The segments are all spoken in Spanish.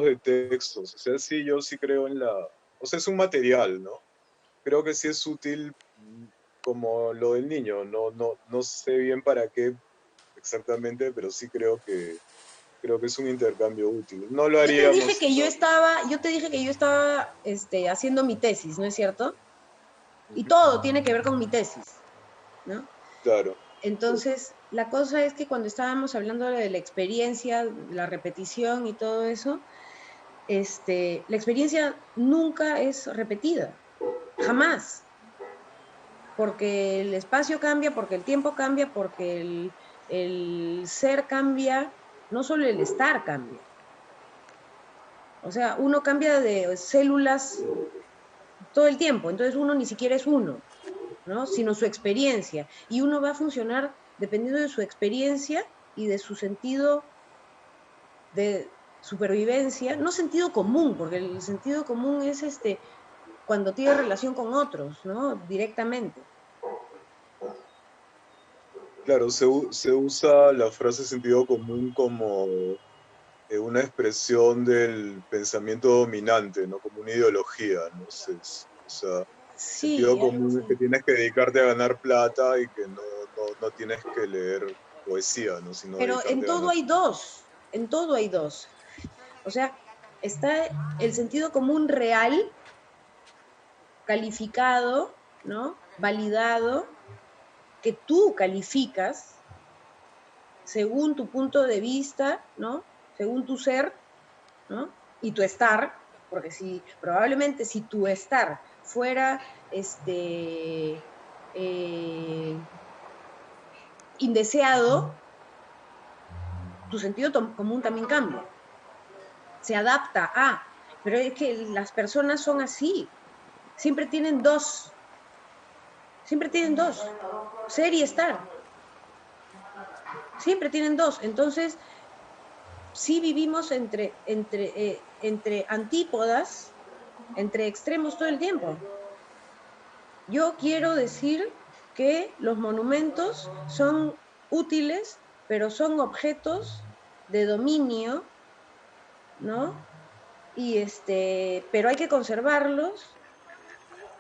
de textos. O sea, sí, yo sí creo en la... O sea, es un material, ¿no? Creo que sí es útil como lo del niño. No sé bien para qué exactamente, pero sí creo que es un intercambio útil. No lo Yo te dije haríamos que si yo no... estaba, yo te dije que yo estaba haciendo mi tesis, ¿no es cierto? Y Ujú. todo tiene que ver con mi tesis, ¿no? Claro, Entonces, la cosa es que cuando estábamos hablando de la experiencia, la repetición y todo eso, la experiencia nunca es repetida, jamás, porque el espacio cambia, porque el tiempo cambia, porque el ser cambia, no solo el estar cambia. O sea, uno cambia de células todo el tiempo, entonces uno ni siquiera es uno, ¿no? Sino su experiencia. Y uno va a funcionar dependiendo de su experiencia y de su sentido de supervivencia, no sentido común, porque el sentido común es cuando tiene relación con otros, ¿no? Directamente. claro, se usa la frase sentido común como una expresión del pensamiento dominante, ¿no? Como una ideología, ¿no? O sea, sentido Sí, algo común es que así. tienes que dedicarte a ganar plata y que no tienes que leer poesía, ¿no? Sino Pero en dedicarte a todo ganar. hay dos, en todo hay dos. O sea, está el sentido común real, calificado, ¿no? Validado, que tú calificas según tu punto de vista, ¿no? Según tu ser, ¿no? Y tu estar, porque si probablemente si tu estar fuera eh, indeseado, tu sentido común también cambia, se adapta a, pero es que las personas son así, siempre tienen dos, siempre tienen dos, ser y estar, siempre tienen dos, entonces sí vivimos entre antípodas, entre extremos todo el tiempo. Yo quiero decir que los monumentos son útiles, pero son objetos de dominio, ¿no? Pero hay que conservarlos,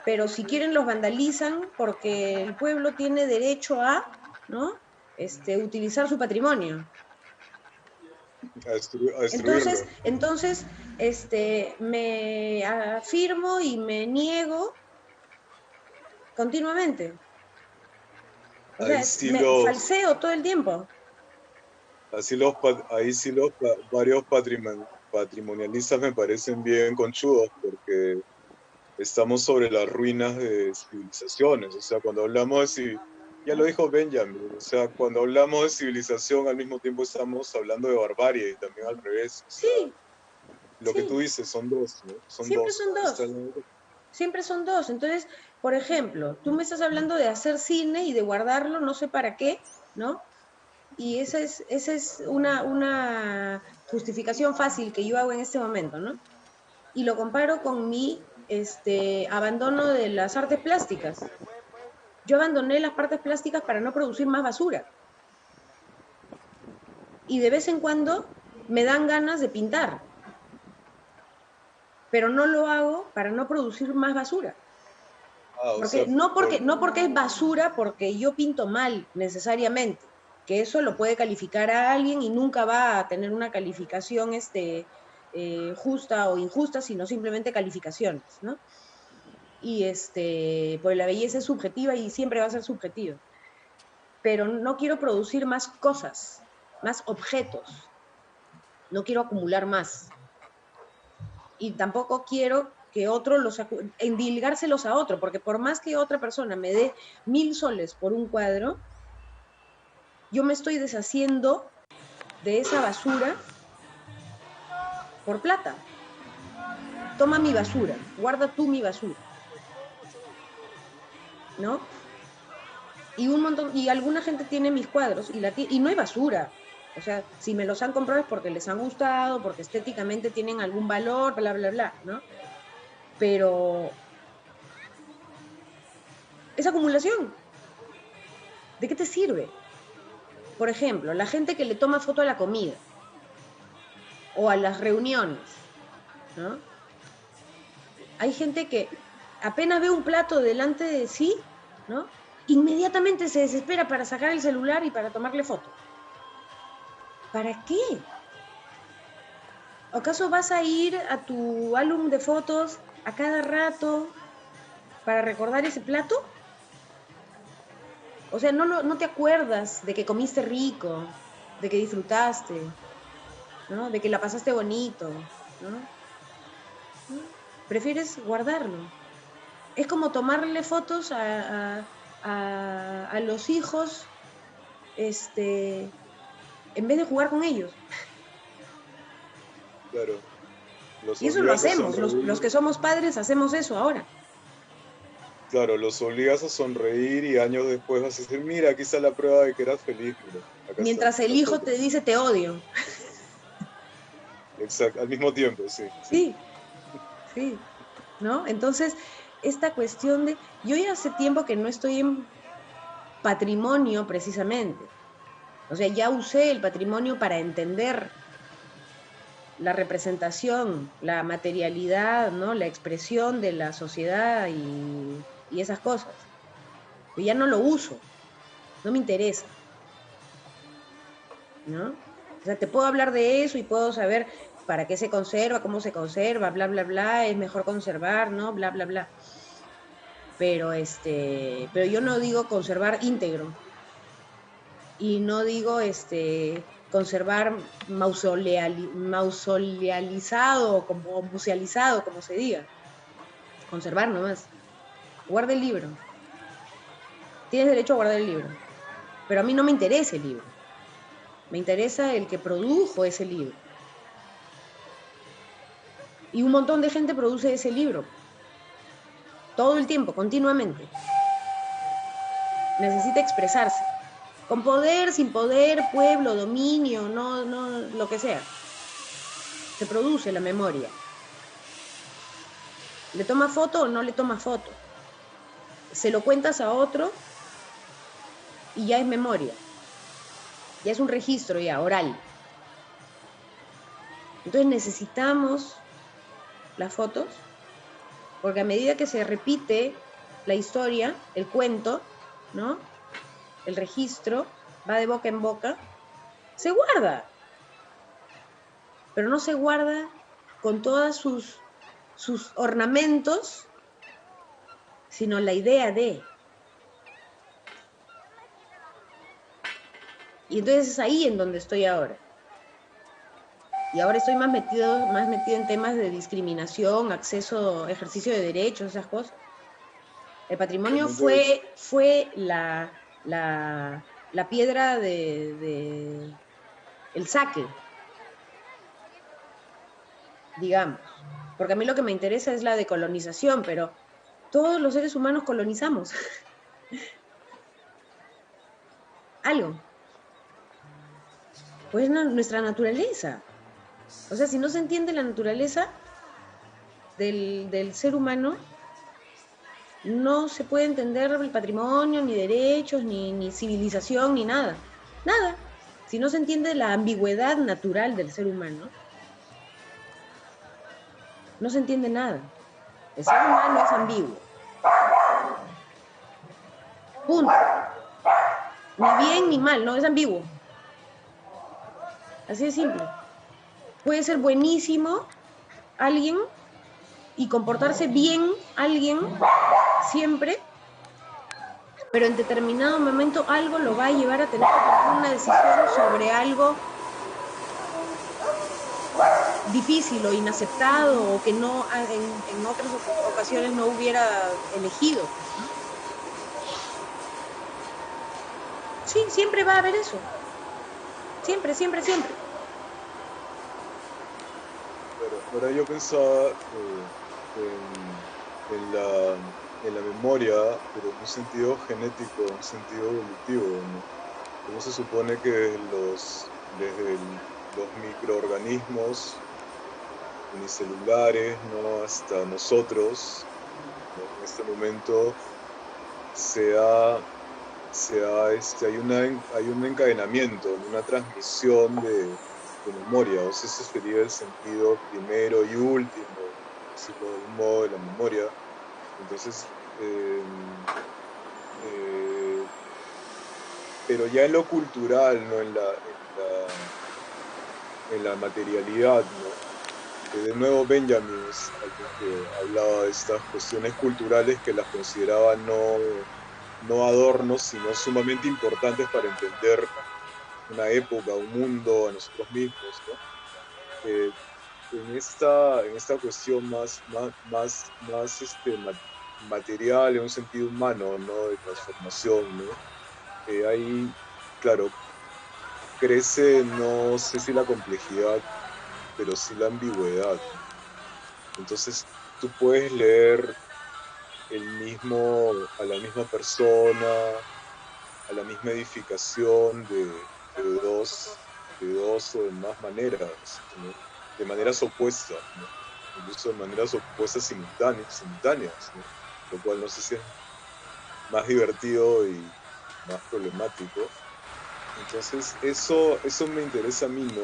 pero si quieren los vandalizan porque el pueblo tiene derecho a, ¿no? Utilizar su patrimonio. A destruirlo. Entonces, me afirmo y me niego continuamente. O Ahí sea, sí me falseo todo el tiempo. ahí sí varios patrimonialistas me parecen bien conchudos porque estamos sobre las ruinas de civilizaciones. O sea, cuando hablamos ya lo dijo Benjamin, o sea, cuando hablamos de civilización al mismo tiempo estamos hablando de barbarie y también al revés. O sea, Sí, lo que tú sí, dices son dos, ¿no? Son siempre dos. son dos. Siempre son dos. Entonces, por ejemplo, tú me estás hablando de hacer cine y de guardarlo, no sé para qué, ¿no? Y esa es una justificación fácil que yo hago en este momento, ¿no? Y lo comparo con mi abandono de las artes plásticas. Yo abandoné las artes plásticas para no producir más basura. Y de vez en cuando me dan ganas de pintar, pero no lo hago para no producir más basura. Ah, o sea, No porque es basura, porque yo pinto mal necesariamente, que eso lo puede calificar a alguien y nunca va a tener una calificación justa o injusta, sino simplemente calificaciones, ¿no? Y pues la belleza es subjetiva y siempre va a ser subjetiva. Pero no quiero producir más cosas, más objetos, no quiero acumular más. Y tampoco quiero que otro endilgárselos a otro, porque por más que otra persona me dé 1.000 soles por un cuadro, yo me estoy deshaciendo de esa basura por plata. Toma mi basura, guarda tú mi basura, ¿no? Y alguna gente tiene mis cuadros y no hay basura. O sea, si me los han comprado es porque les han gustado, porque estéticamente tienen algún valor, bla, bla, bla, ¿no? Pero es acumulación. ¿De qué te sirve? Por ejemplo, la gente que le toma foto a la comida o a las reuniones. ¿no? Hay gente que apenas ve un plato delante de sí, ¿no? Inmediatamente se desespera para sacar el celular y para tomarle foto. ¿Para qué? ¿Acaso vas a ir a tu álbum de fotos a cada rato para recordar ese plato? O sea, no te acuerdas de que comiste rico, de que disfrutaste, ¿no? De que la pasaste bonito, ¿no? ¿No? Prefieres guardarlo. Es como tomarle fotos a los hijos, en vez de jugar con ellos. Claro, los Y eso lo obligas a hacemos, los que sonreír. somos padres hacemos eso ahora. Claro, los obligas a sonreír y años después vas a decir, mira, aquí está la prueba de que eras feliz, mira, acá está Mientras el la hijo foto. te dice te odio. Exacto, al mismo tiempo, sí, sí. Sí, sí, ¿no? Entonces, esta cuestión de, yo ya hace tiempo que no estoy en patrimonio precisamente. O sea, ya usé el patrimonio para entender la representación, la materialidad, ¿no? La expresión de la sociedad y esas cosas. Pero ya no lo uso, no me interesa, ¿no? O sea, te puedo hablar de eso y puedo saber para qué se conserva, cómo se conserva, bla, bla, bla, es mejor conservar, ¿no? Bla, bla, bla. Pero yo no digo conservar íntegro y no digo conservar mausolealizado o musealizado, como se diga. Conservar nomás. Guarda el libro. Tienes derecho a guardar el libro. Pero a mí no me interesa el libro. Me interesa el que produjo ese libro. Y un montón de gente produce ese libro. Todo el tiempo, continuamente. Necesita expresarse. Con poder, sin poder, pueblo, dominio, no, lo que sea. Se produce la memoria. ¿Le toma foto o no le toma foto? Se lo cuentas a otro y ya es memoria. Ya es un registro ya, oral. Entonces necesitamos las fotos porque a medida que se repite la historia, el cuento, ¿no? El registro va de boca en boca, se guarda. Pero no se guarda con todos sus ornamentos, sino la idea de. Y entonces es ahí en donde estoy ahora. Y ahora estoy más metido en temas de discriminación, acceso, ejercicio de derechos, esas cosas. El patrimonio Entonces, fue la piedra de el saque, digamos. Porque a mí lo que me interesa es la decolonización, pero todos los seres humanos colonizamos algo. Pues nuestra naturaleza. O sea, si no se entiende la naturaleza del ser humano, no se puede entender el patrimonio, ni derechos, ni civilización, ni nada. Nada. Si no se entiende la ambigüedad natural del ser humano, no se entiende nada. El ser humano es ambiguo. Punto. Ni bien ni mal, no, es ambiguo. Así de simple. Puede ser buenísimo alguien y comportarse bien alguien siempre, pero en determinado momento algo lo va a llevar a tener que tomar una decisión sobre algo difícil o inaceptado o que no en otras ocasiones no hubiera elegido. Sí, siempre va a haber eso. Siempre, siempre, siempre. claro, ahora yo pensaba en la memoria, pero en un sentido genético, en un sentido evolutivo, ¿no? ¿Cómo se supone que los microorganismos unicelulares, ¿no? Hasta nosotros, ¿no? En este momento hay un encadenamiento, una transmisión memoria, o sea, ese sería el sentido primero y último, por decirlo de algún modo, de la memoria. Entonces, pero ya en lo cultural, ¿no? En la materialidad, ¿no? De nuevo Benjamin es alguien que hablaba de estas cuestiones culturales que las consideraba no adornos, sino sumamente importantes para entender una época, un mundo, a nosotros mismos, ¿no? Eh, en esta cuestión más material, en un sentido humano, ¿no? De transformación, ¿no? Ahí, claro, crece, no sé si la complejidad, pero sí la ambigüedad, ¿no? Entonces, tú puedes leer a la misma persona, a la misma edificación de dos o de más maneras, ¿no? De maneras opuestas, ¿no? Incluso de maneras opuestas simultáneas, ¿no? Lo cual no sé si es más divertido y más problemático. Entonces, eso me interesa a mí, ¿no?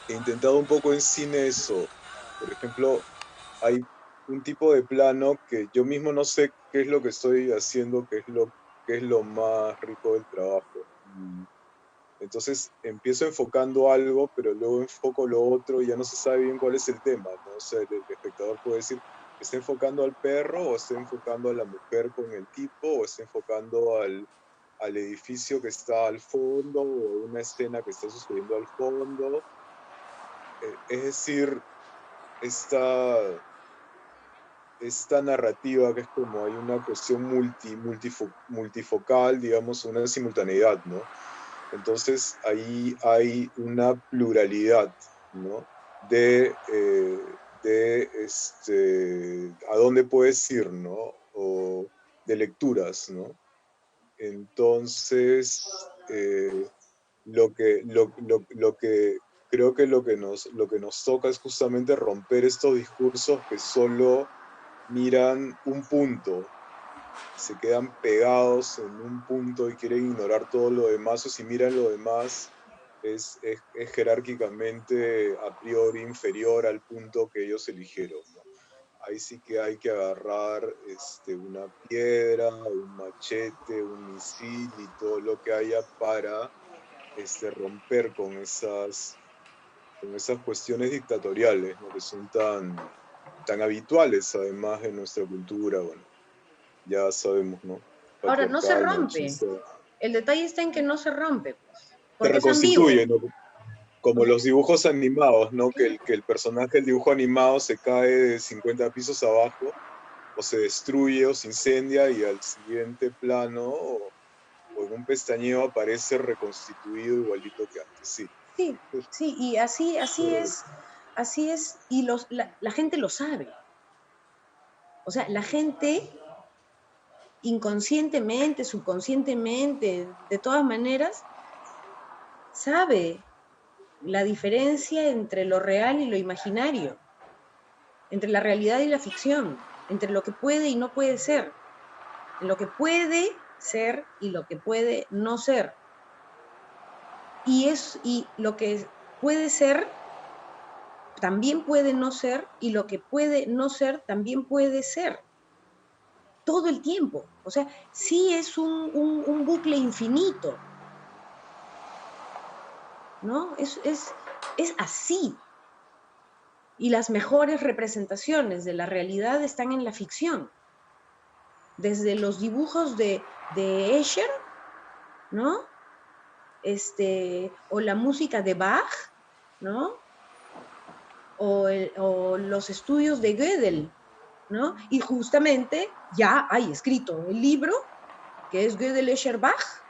He intentado un poco en cine eso. Por ejemplo, hay un tipo de plano que yo mismo no sé qué es lo que estoy haciendo, qué es lo más rico del trabajo. Entonces empiezo enfocando algo, pero luego enfoco lo otro y ya no se sabe bien cuál es el tema, ¿no? O sea, el espectador puede decir, ¿está enfocando al perro o está enfocando a la mujer con el tipo o está enfocando al edificio que está al fondo o una escena que está sucediendo al fondo? Es decir, esta, esta narrativa que es como hay una cuestión multifocal, digamos, una simultaneidad, ¿no? Entonces ahí hay una pluralidad, ¿no? A dónde puedes ir, ¿no? O de lecturas, ¿no? Entonces, lo que creo que lo que nos toca es justamente romper estos discursos que solo miran un punto, se quedan pegados en un punto y quieren ignorar todo lo demás, o si miran lo demás es jerárquicamente a priori inferior al punto que ellos eligieron, ¿no? Ahí sí que hay que agarrar una piedra, un machete, un misil y todo lo que haya para romper con esas cuestiones dictatoriales, ¿no? Que son tan habituales además en nuestra cultura, bueno, ya sabemos, ¿no? Ahora, no se Patriarcal, rompe. machista. El detalle está en que no se rompe, pues, Se porque es ambiguo. reconstituye, ¿no? O Como sea, los dibujos animados, ¿no? Que el personaje del dibujo animado se cae de 50 pisos abajo, o se destruye, o se incendia, y al siguiente plano, o en un pestañeo aparece reconstituido igualito que antes, sí. sí, sí, y así es, y la gente lo sabe. O sea, la gente inconscientemente, subconscientemente, de todas maneras, sabe la diferencia entre lo real y lo imaginario, entre la realidad y la ficción, entre lo que puede y no puede ser, lo que puede ser y lo que puede no ser. Y lo que puede ser también puede no ser, y lo que puede no ser también puede ser. Todo el tiempo. O sea, sí es un bucle infinito, ¿no? Es así. Y las mejores representaciones de la realidad están en la ficción. Desde los dibujos de Escher, ¿no? O la música de Bach, ¿no? O los estudios de Gödel, ¿no? Y justamente ya hay escrito el libro, que es Gödel, Escher, Bach,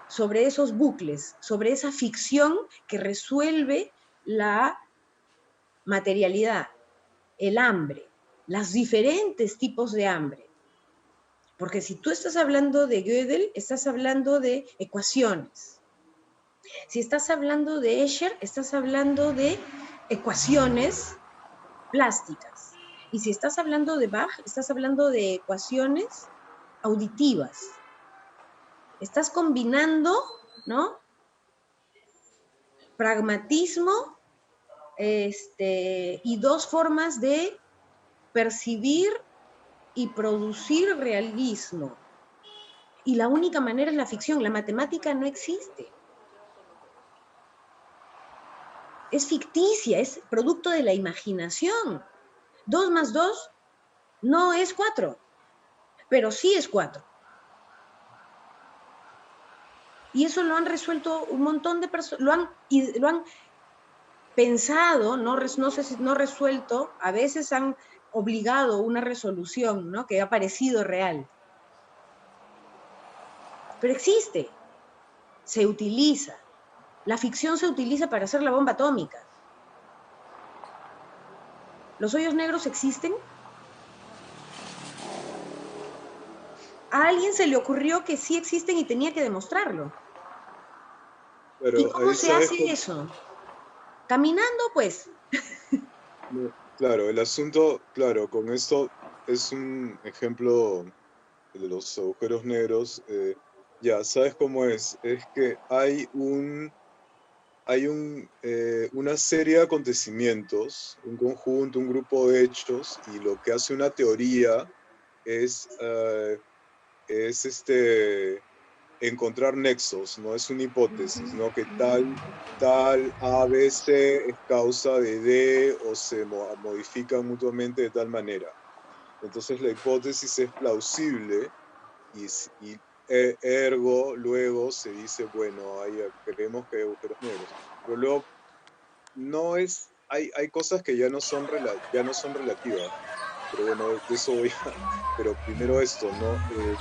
sobre esos bucles, sobre esa ficción que resuelve la materialidad, el hambre, los diferentes tipos de hambre. Porque si tú estás hablando de Gödel, estás hablando de ecuaciones. Si estás hablando de Escher, estás hablando de ecuaciones plásticas. Y si estás hablando de Bach, estás hablando de ecuaciones auditivas. Estás combinando, ¿no? pragmatismo y dos formas de percibir y producir realismo. Y la única manera es la ficción, la matemática no existe. Es ficticia, es producto de la imaginación. 2 más 2 no es 4, pero sí es 4. Y eso lo han resuelto un montón de personas, lo han pensado, no sé si no resuelto, a veces han obligado una resolución, ¿no? Que ha parecido real. Pero existe, se utiliza. La ficción se utiliza para hacer la bomba atómica. ¿Los hoyos negros existen? A alguien se le ocurrió que sí existen y tenía que demostrarlo. ¿Y Pero cómo ahí se sabes hace eso? Caminando, pues. claro, el asunto, claro, con esto es un ejemplo de los agujeros negros. Ya, ¿sabes cómo es? Es que una serie de acontecimientos, un conjunto, un grupo de hechos, y lo que hace una teoría es, encontrar nexos, no es una hipótesis, ¿no? Que tal A, B, C es causa de D o se modifican mutuamente de tal manera. Entonces la hipótesis es plausible y ergo luego se dice, bueno, creemos que hay agujeros negros. Pero luego hay cosas que ya no son relativas. Pero bueno, de eso voy a, pero primero esto, ¿no?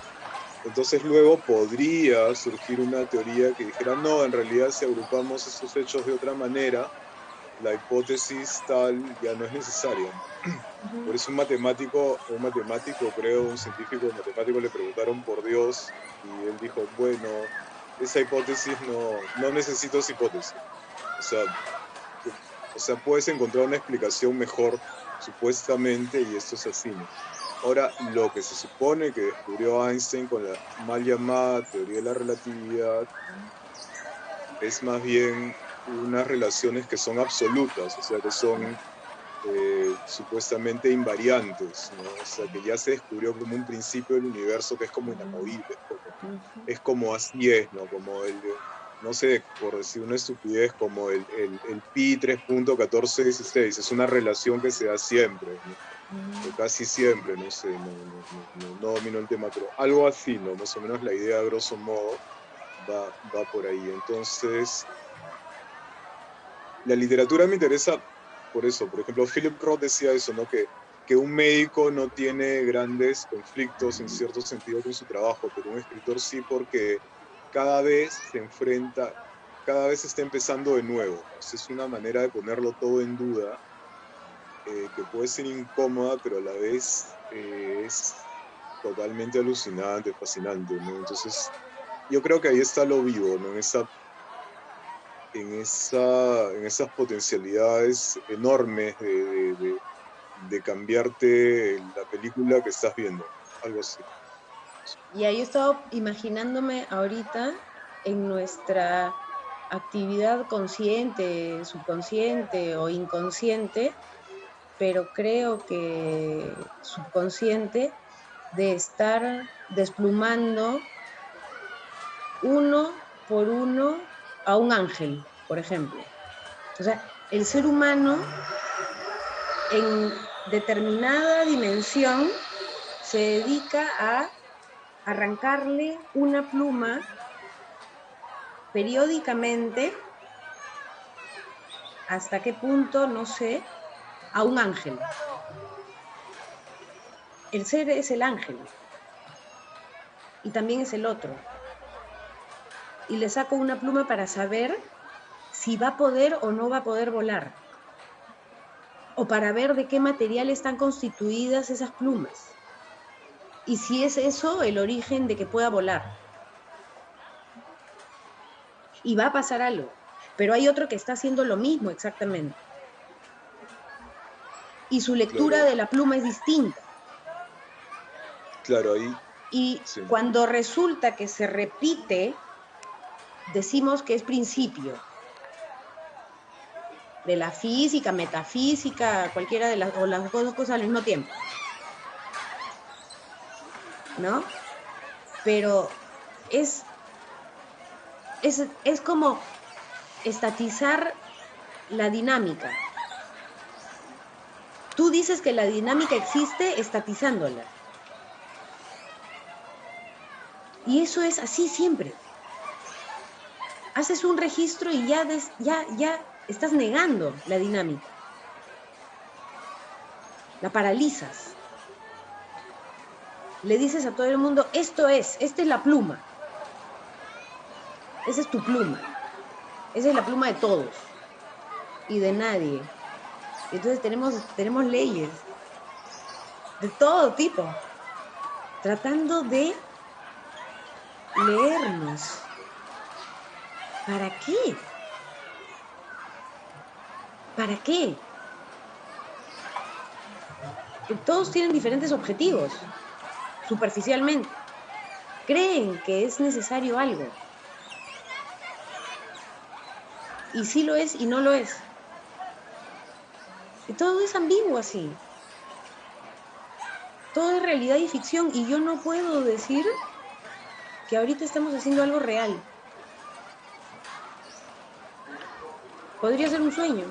Entonces luego podría surgir una teoría que dijera, no, en realidad si agrupamos estos hechos de otra manera, la hipótesis tal ya no es necesaria. Por eso un matemático, creo, un científico matemático le preguntaron por Dios y él dijo, bueno, esa hipótesis no necesito esa hipótesis. O sea, puedes encontrar una explicación mejor, supuestamente, y esto es así, ¿no? Ahora, lo que se supone que descubrió Einstein con la mal llamada teoría de la relatividad es más bien unas relaciones que son absolutas, o sea, que son supuestamente invariantes, ¿no? O sea, que ya se descubrió como un principio del universo que es como inamovible, es como así es, ¿no? Como no sé, por decir una estupidez, como el pi 3.1416, es una relación que se da siempre, ¿no? O casi siempre, no sé, no domino el tema, pero algo así, ¿no? Más o menos la idea, grosso modo, va por ahí. Entonces, la literatura me interesa por eso. Por ejemplo, Philip Roth decía eso, ¿no? Que un médico no tiene grandes conflictos en cierto sentido con su trabajo, pero un escritor sí, porque cada vez se enfrenta, cada vez está empezando de nuevo. O sea, es una manera de ponerlo todo en duda, que puede ser incómoda, pero a la vez es totalmente alucinante, fascinante, ¿no? Entonces, yo creo que ahí está lo vivo, ¿no? En esas potencialidades enormes de cambiarte la película que estás viendo, algo así. Y ahí he estado imaginándome ahorita en nuestra actividad consciente, subconsciente o inconsciente, pero creo que subconsciente, de estar desplumando uno por uno a un ángel, por ejemplo. O sea, el ser humano en determinada dimensión se dedica a arrancarle una pluma periódicamente, hasta qué punto, no sé, a un ángel. El ser es el ángel y también es el otro. Y le saco una pluma para saber si va a poder o no va a poder volar, o para ver de qué material están constituidas esas plumas, y si es eso el origen de que pueda volar. Y va a pasar algo, pero hay otro que está haciendo lo mismo exactamente, y su lectura Claro, de la pluma es distinta. claro, ahí, Y sí. cuando resulta que se repite, decimos que es principio. de la física, metafísica, cualquiera de las, o las dos cosas al mismo tiempo, ¿no? Pero es como estatizar la dinámica. Tú dices que la dinámica existe estatizándola. Y eso es así siempre. Haces un registro y ya estás negando la dinámica. La paralizas. Le dices a todo el mundo, esta es la pluma. Esa es tu pluma. Esa es la pluma de todos y de nadie. Y entonces tenemos leyes de todo tipo, tratando de leernos. ¿Para qué? ¿Para qué? Todos tienen diferentes objetivos, superficialmente. Creen que es necesario algo. Y sí lo es y no lo es. Y todo es ambiguo así. Todo es realidad y ficción. Y yo no puedo decir que ahorita estamos haciendo algo real. Podría ser un sueño.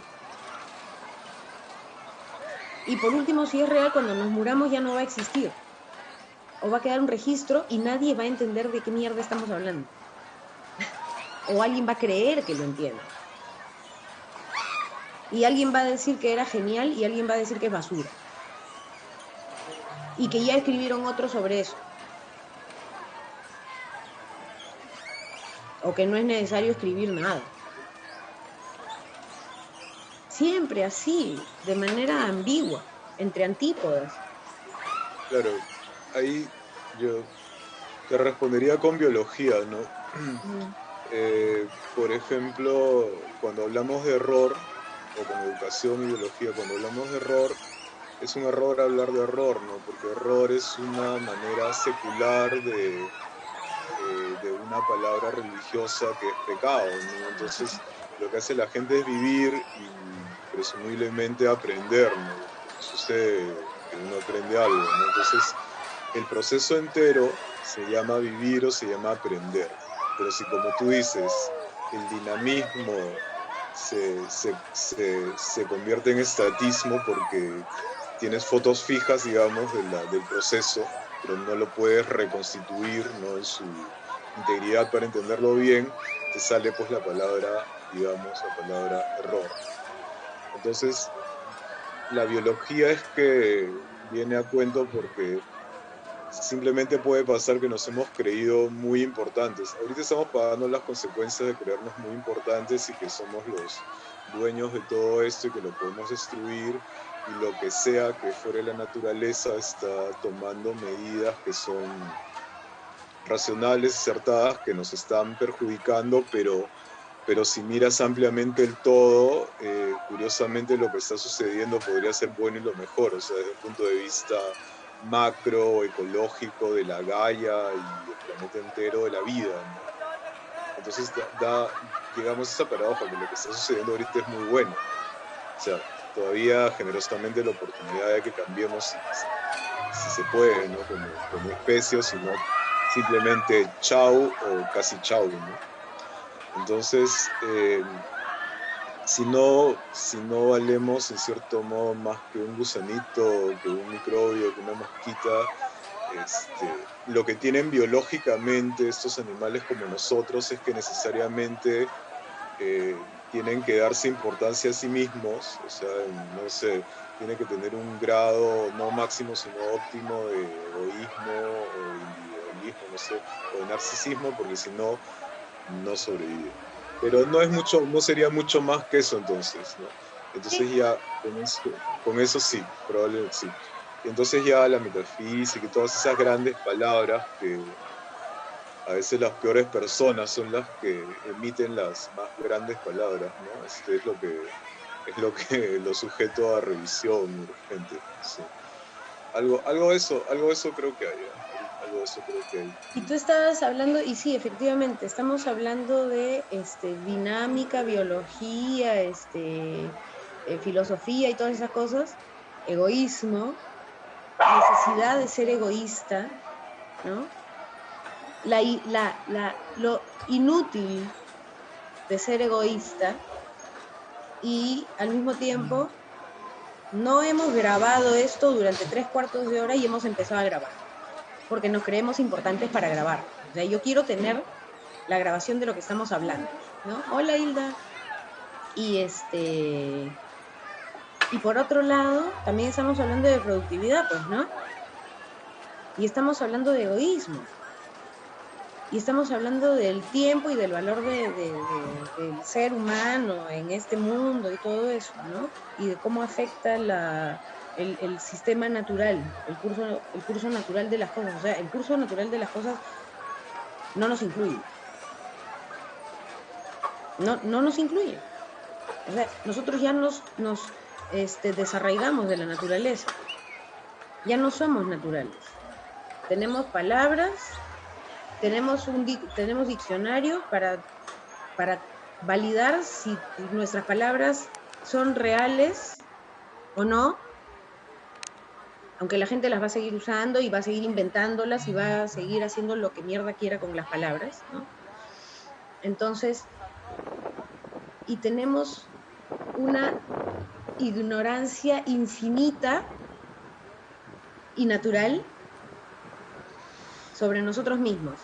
Y por último, si es real, cuando nos muramos ya no va a existir. O va a quedar un registro y nadie va a entender de qué mierda estamos hablando. O alguien va a creer que lo entiende. Y alguien va a decir que era genial y alguien va a decir que es basura. Y que ya escribieron otros sobre eso. O que no es necesario escribir nada. Siempre así, de manera ambigua, entre antípodas. Claro, ahí yo te respondería con biología, ¿no? Por ejemplo, cuando hablamos de error, o con educación y biología, cuando hablamos de error, es un error hablar de error, ¿no? Porque error es una manera secular de una palabra religiosa que es pecado, ¿no? Entonces, lo que hace la gente es vivir y presumiblemente aprender, ¿no? Sucede que uno aprende algo, ¿no? Entonces, el proceso entero se llama vivir o se llama aprender. Pero si, como tú dices, el dinamismo se convierte en estatismo porque tienes fotos fijas, digamos, del proceso, pero no lo puedes reconstituir, ¿no? En su integridad para entenderlo bien, te sale pues la palabra, digamos, la palabra error. Entonces, la biología es que viene a cuento porque simplemente puede pasar que nos hemos creído muy importantes. Ahorita estamos pagando las consecuencias de creernos muy importantes y que somos los dueños de todo esto y que lo podemos destruir, y lo que sea que fuere la naturaleza está tomando medidas que son racionales, acertadas, que nos están perjudicando, pero si miras ampliamente el todo, curiosamente lo que está sucediendo podría ser bueno y lo mejor, o sea, desde el punto de vista macro, ecológico, de la Gaia y del planeta entero, de la vida, ¿no? Entonces llegamos a esa paradoja, que lo que está sucediendo ahorita es muy bueno. O sea, todavía generosamente la oportunidad de que cambiemos si se puede, ¿no? Como especie, o si no, simplemente chau o casi chau, ¿no? Entonces, si no valemos en cierto modo más que un gusanito, que un microbio, que una mosquita, lo que tienen biológicamente estos animales como nosotros es que necesariamente tienen que darse importancia a sí mismos, o sea, no sé, tienen que tener un grado no máximo sino óptimo de egoísmo o individualismo, no sé, o de narcisismo, porque si no, no sobrevive. Pero no sería mucho más que eso entonces, ¿no? Sí. Entonces ya con eso sí, probablemente sí. Y entonces ya la metafísica y todas esas grandes palabras que a veces las peores personas son las que emiten las más grandes palabras, ¿no? Es lo que lo sujeto a revisión urgente. Sí. Algo de eso creo que hay, ¿eh? algo de eso creo que hay. Y tú estabas hablando, y sí, efectivamente, estamos hablando de dinámica, biología, filosofía y todas esas cosas, egoísmo, necesidad de ser egoísta, ¿no? Lo inútil de ser egoísta y al mismo tiempo no hemos grabado esto durante 3/4 de hora y hemos empezado a grabar, porque nos creemos importantes para grabar. O sea, yo quiero tener la grabación de lo que estamos hablando, ¿no? Hola, Hilda. Y y por otro lado, también estamos hablando de productividad, pues, ¿no? Y estamos hablando de egoísmo. Y estamos hablando del tiempo y del valor del ser humano en este mundo y todo eso, ¿no? Y de cómo afecta el sistema natural, el curso natural de las cosas. O sea, el curso natural de las cosas no nos incluye. No nos incluye. O sea, nosotros ya nos desarraigamos de la naturaleza. Ya no somos naturales. Tenemos palabras, tenemos diccionario para validar si nuestras palabras son reales o no, aunque la gente las va a seguir usando y va a seguir inventándolas y va a seguir haciendo lo que mierda quiera con las palabras, ¿no? Entonces, y tenemos una ignorancia infinita y natural sobre nosotros mismos.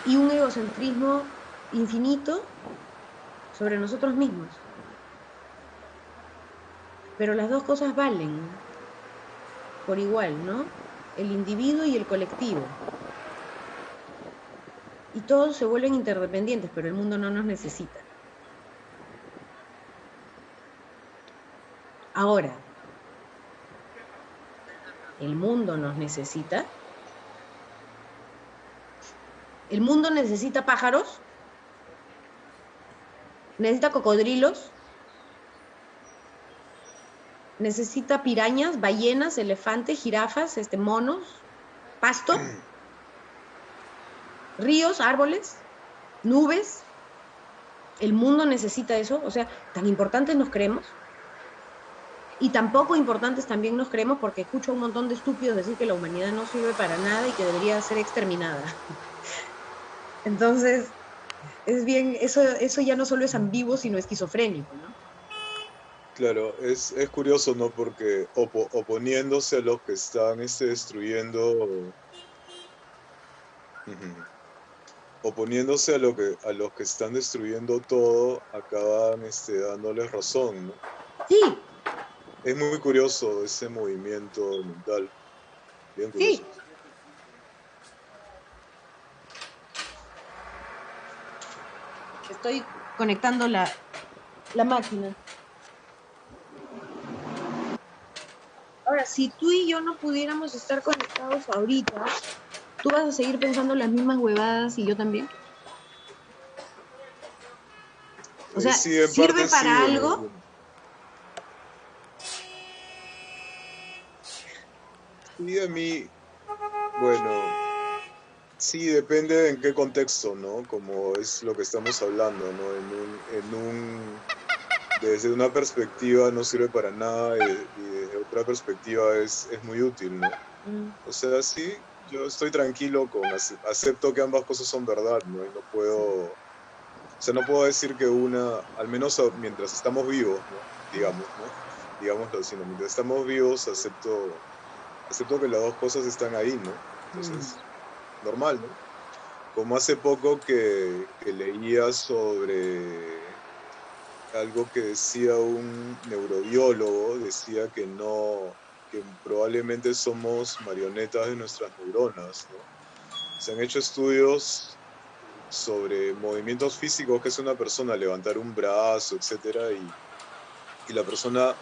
Y un egocentrismo infinito sobre nosotros mismos. Pero las dos cosas valen por igual, ¿no? El individuo y el colectivo. Y todos se vuelven interdependientes, pero el mundo no nos necesita. Ahora, ¿el mundo nos necesita? ¿El mundo necesita pájaros? ¿Necesita cocodrilos? ¿Necesita pirañas, ballenas, elefantes, jirafas, monos, pasto? ¿Ríos, árboles, nubes? ¿El mundo necesita eso? O sea, ¿tan importantes nos creemos? Y tan poco importantes también nos creemos porque escucho a un montón de estúpidos decir que la humanidad no sirve para nada y que debería ser exterminada. Entonces, es bien, eso ya no solo es ambiguo, sino esquizofrénico, ¿no? Claro, es curioso, ¿no? Porque oponiéndose a los que están destruyendo, ujú, oponiéndose a los que están destruyendo todo, acaban dándoles razón, ¿no? Sí, Es muy curioso ese movimiento mental, bien sí. curioso. Estoy conectando la máquina. Ahora, si tú y yo no pudiéramos estar conectados ahorita, ¿tú vas a seguir pensando las mismas huevadas y yo también? O sea, Sí, en ¿sirve parte sí, para algo? y a mí, bueno, sí, depende en qué contexto, ¿no? Como es lo que estamos hablando, ¿no? Desde una perspectiva no sirve para nada y desde otra perspectiva es muy útil, ¿no? O sea, sí, yo estoy tranquilo acepto que ambas cosas son verdad, ¿no? Y no puedo, o sea, no puedo decir que una, al menos mientras estamos vivos, ¿no? Digamos, ¿no? Digámoslo así, ¿no? Mientras estamos vivos, acepto que las dos cosas están ahí, ¿no? Entonces, normal, ¿no? Como hace poco que leía sobre algo que decía un neurobiólogo, decía que no, que probablemente somos marionetas de nuestras neuronas, ¿no? Se han hecho estudios sobre movimientos físicos que es una persona, levantar un brazo, etcétera, y la persona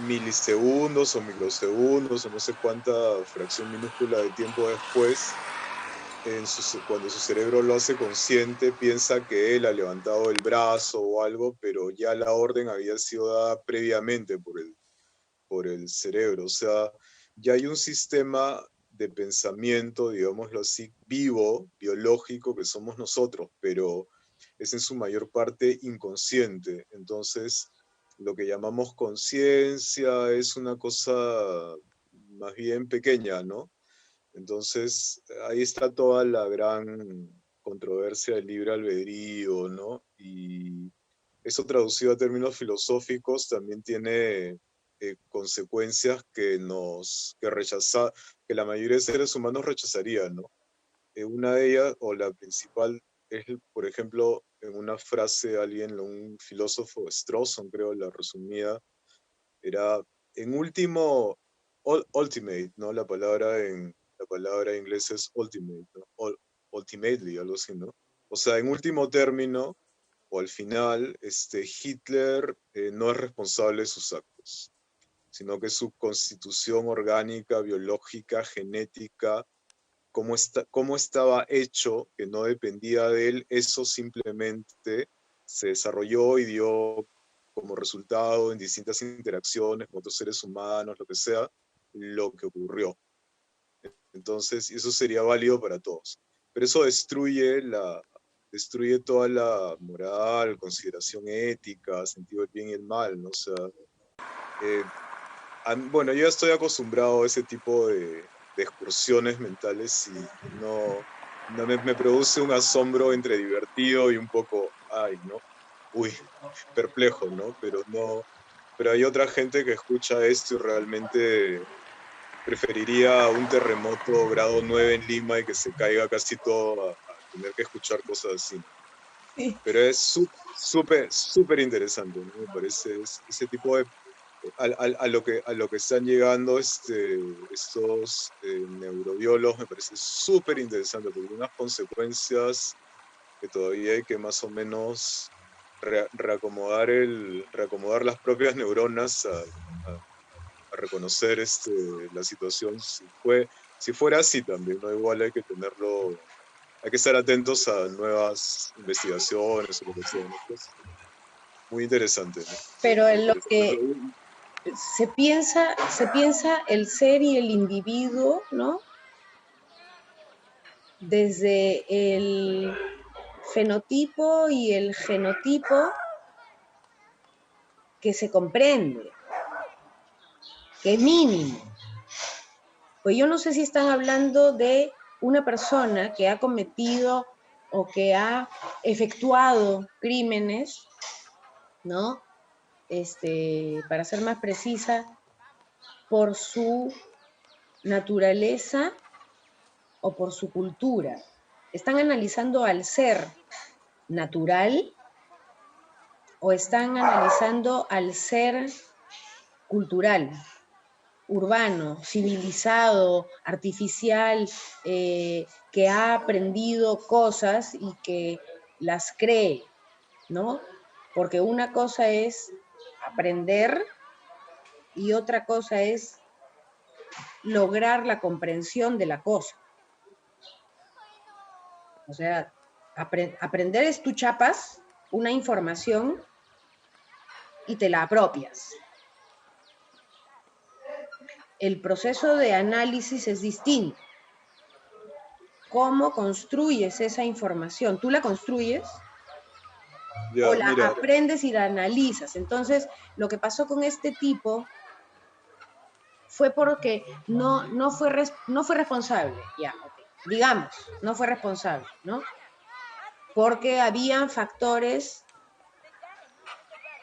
milisegundos o microsegundos o no sé cuánta fracción minúscula de tiempo después, cuando su cerebro lo hace consciente, piensa que él ha levantado el brazo o algo, pero ya la orden había sido dada previamente por el cerebro. O sea, ya hay un sistema de pensamiento, digámoslo así, vivo, biológico, que somos nosotros, pero es en su mayor parte inconsciente. Entonces, lo que llamamos conciencia es una cosa más bien pequeña, ¿no? Entonces, ahí está toda la gran controversia del libre albedrío, ¿no? Y eso traducido a términos filosóficos también tiene consecuencias que la mayoría de seres humanos rechazaría, ¿no? Una de ellas, o la principal, es, por ejemplo, en una frase un filósofo, Strawson, creo, la resumida, era, en último, ultimate, ¿no? La palabra en inglés es ultimate, ¿no? Ultimately, algo así, ¿no? O sea, en último término, o al final, Hitler no es responsable de sus actos, sino que su constitución orgánica, biológica, genética, cómo estaba hecho, que no dependía de él, eso simplemente se desarrolló y dio como resultado en distintas interacciones con otros seres humanos, lo que sea, lo que ocurrió. Entonces, eso sería válido para todos. Pero eso destruye toda la moral, consideración ética, sentido del bien y el mal, ¿no? O sea, bueno, yo ya estoy acostumbrado a ese tipo de excursiones mentales y no me produce un asombro entre divertido y un poco, ay, ¿no? Uy, perplejo, ¿no? Pero hay otra gente que escucha esto y realmente preferiría un terremoto grado 9 en Lima y que se caiga casi todo a tener que escuchar cosas así. Sí. Pero es súper interesante, ¿no? Me parece ese tipo de a lo que están llegando estos neurobiólogos me parece súper interesante porque hay unas consecuencias que todavía hay que más o menos reacomodar las propias neuronas a reconocer la situación si fuera así también, ¿no? Igual hay que estar atentos a nuevas investigaciones o lo que sea, ¿no? Pues, muy interesante, ¿no? Pero Me en lo parece. que se piensa el ser y el individuo, ¿no? Desde el fenotipo y el genotipo que se comprende, que es mínimo. Pues yo no sé si están hablando de una persona que ha cometido o que ha efectuado crímenes, ¿no? Para ser más precisa, por su naturaleza o por su cultura. ¿Están analizando al ser natural o están analizando al ser cultural, urbano, civilizado, artificial, que ha aprendido cosas y que las cree, ¿no? Porque una cosa es aprender y otra cosa es lograr la comprensión de la cosa. O sea, aprender es tú chapas una información y te la apropias. El proceso de análisis es distinto. ¿Cómo construyes esa información? ¿Tú la construyes o Ya, la mira, aprendes y la analizas? Entonces, lo que pasó con este tipo fue porque no fue responsable, ya, okay. Digamos, no fue responsable, ¿no? Porque habían factores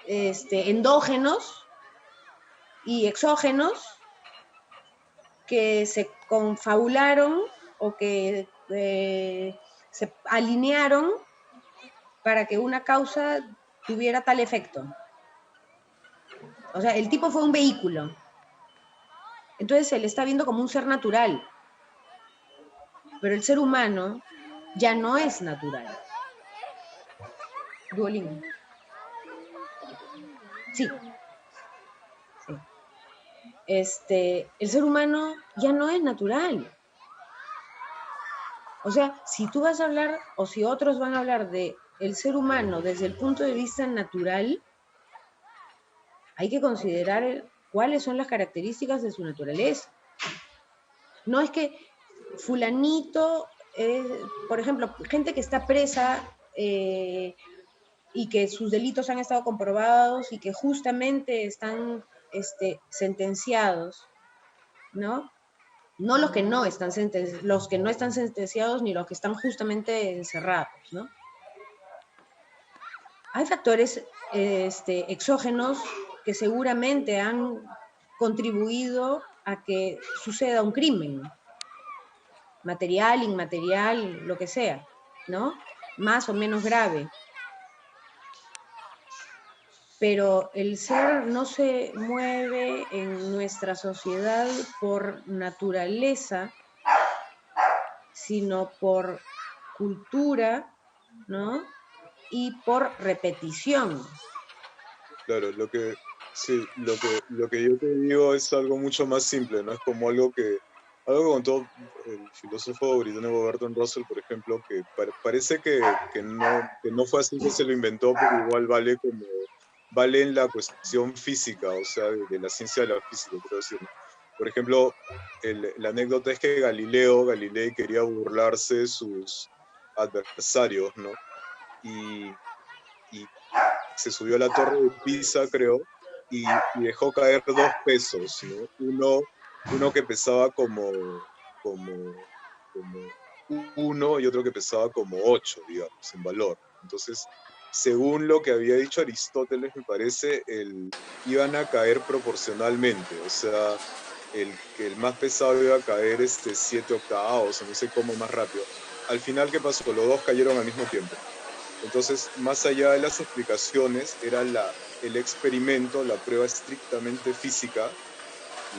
endógenos y exógenos que se confabularon o que se alinearon para que una causa tuviera tal efecto. O sea, el tipo fue un vehículo. Entonces se le está viendo como un ser natural. Pero el ser humano ya no es natural. Duolingo. Sí. Sí. El ser humano ya no es natural. O sea, si tú vas a hablar o si otros van a hablar de el ser humano desde el punto de vista natural, hay que considerar cuáles son las características de su naturaleza. No es que fulanito, por ejemplo, gente que está presa y que sus delitos han estado comprobados y que justamente están sentenciados, ¿no? No los que no están sentenciados ni los que están justamente encerrados, ¿no? Hay factores exógenos que seguramente han contribuido a que suceda un crimen, material, inmaterial, lo que sea, ¿no? Más o menos grave. Pero el ser no se mueve en nuestra sociedad por naturaleza, sino por cultura, ¿no? Y por repetición. Claro, sí, lo que yo te digo es algo mucho más simple, ¿no? Es como algo que contó el filósofo británico Bertrand Russell, por ejemplo, que parece que no fue así que se lo inventó, pero igual vale en la cuestión física, o sea, de la ciencia de la física, quiero decir, ¿no? Por ejemplo, la anécdota es que Galilei quería burlarse de sus adversarios, ¿no? Y se subió a la torre de Pisa, creo, y dejó caer 2 pesos, ¿no? Uno que pesaba como 1 y otro que pesaba como 8, digamos, en valor. Entonces, según lo que había dicho Aristóteles, me parece, iban a caer proporcionalmente, o sea, el más pesado iba a caer 7 octavos, o no sé cómo más rápido. Al final, ¿qué pasó? Los dos cayeron al mismo tiempo. Entonces, más allá de las explicaciones, era el experimento, la prueba estrictamente física,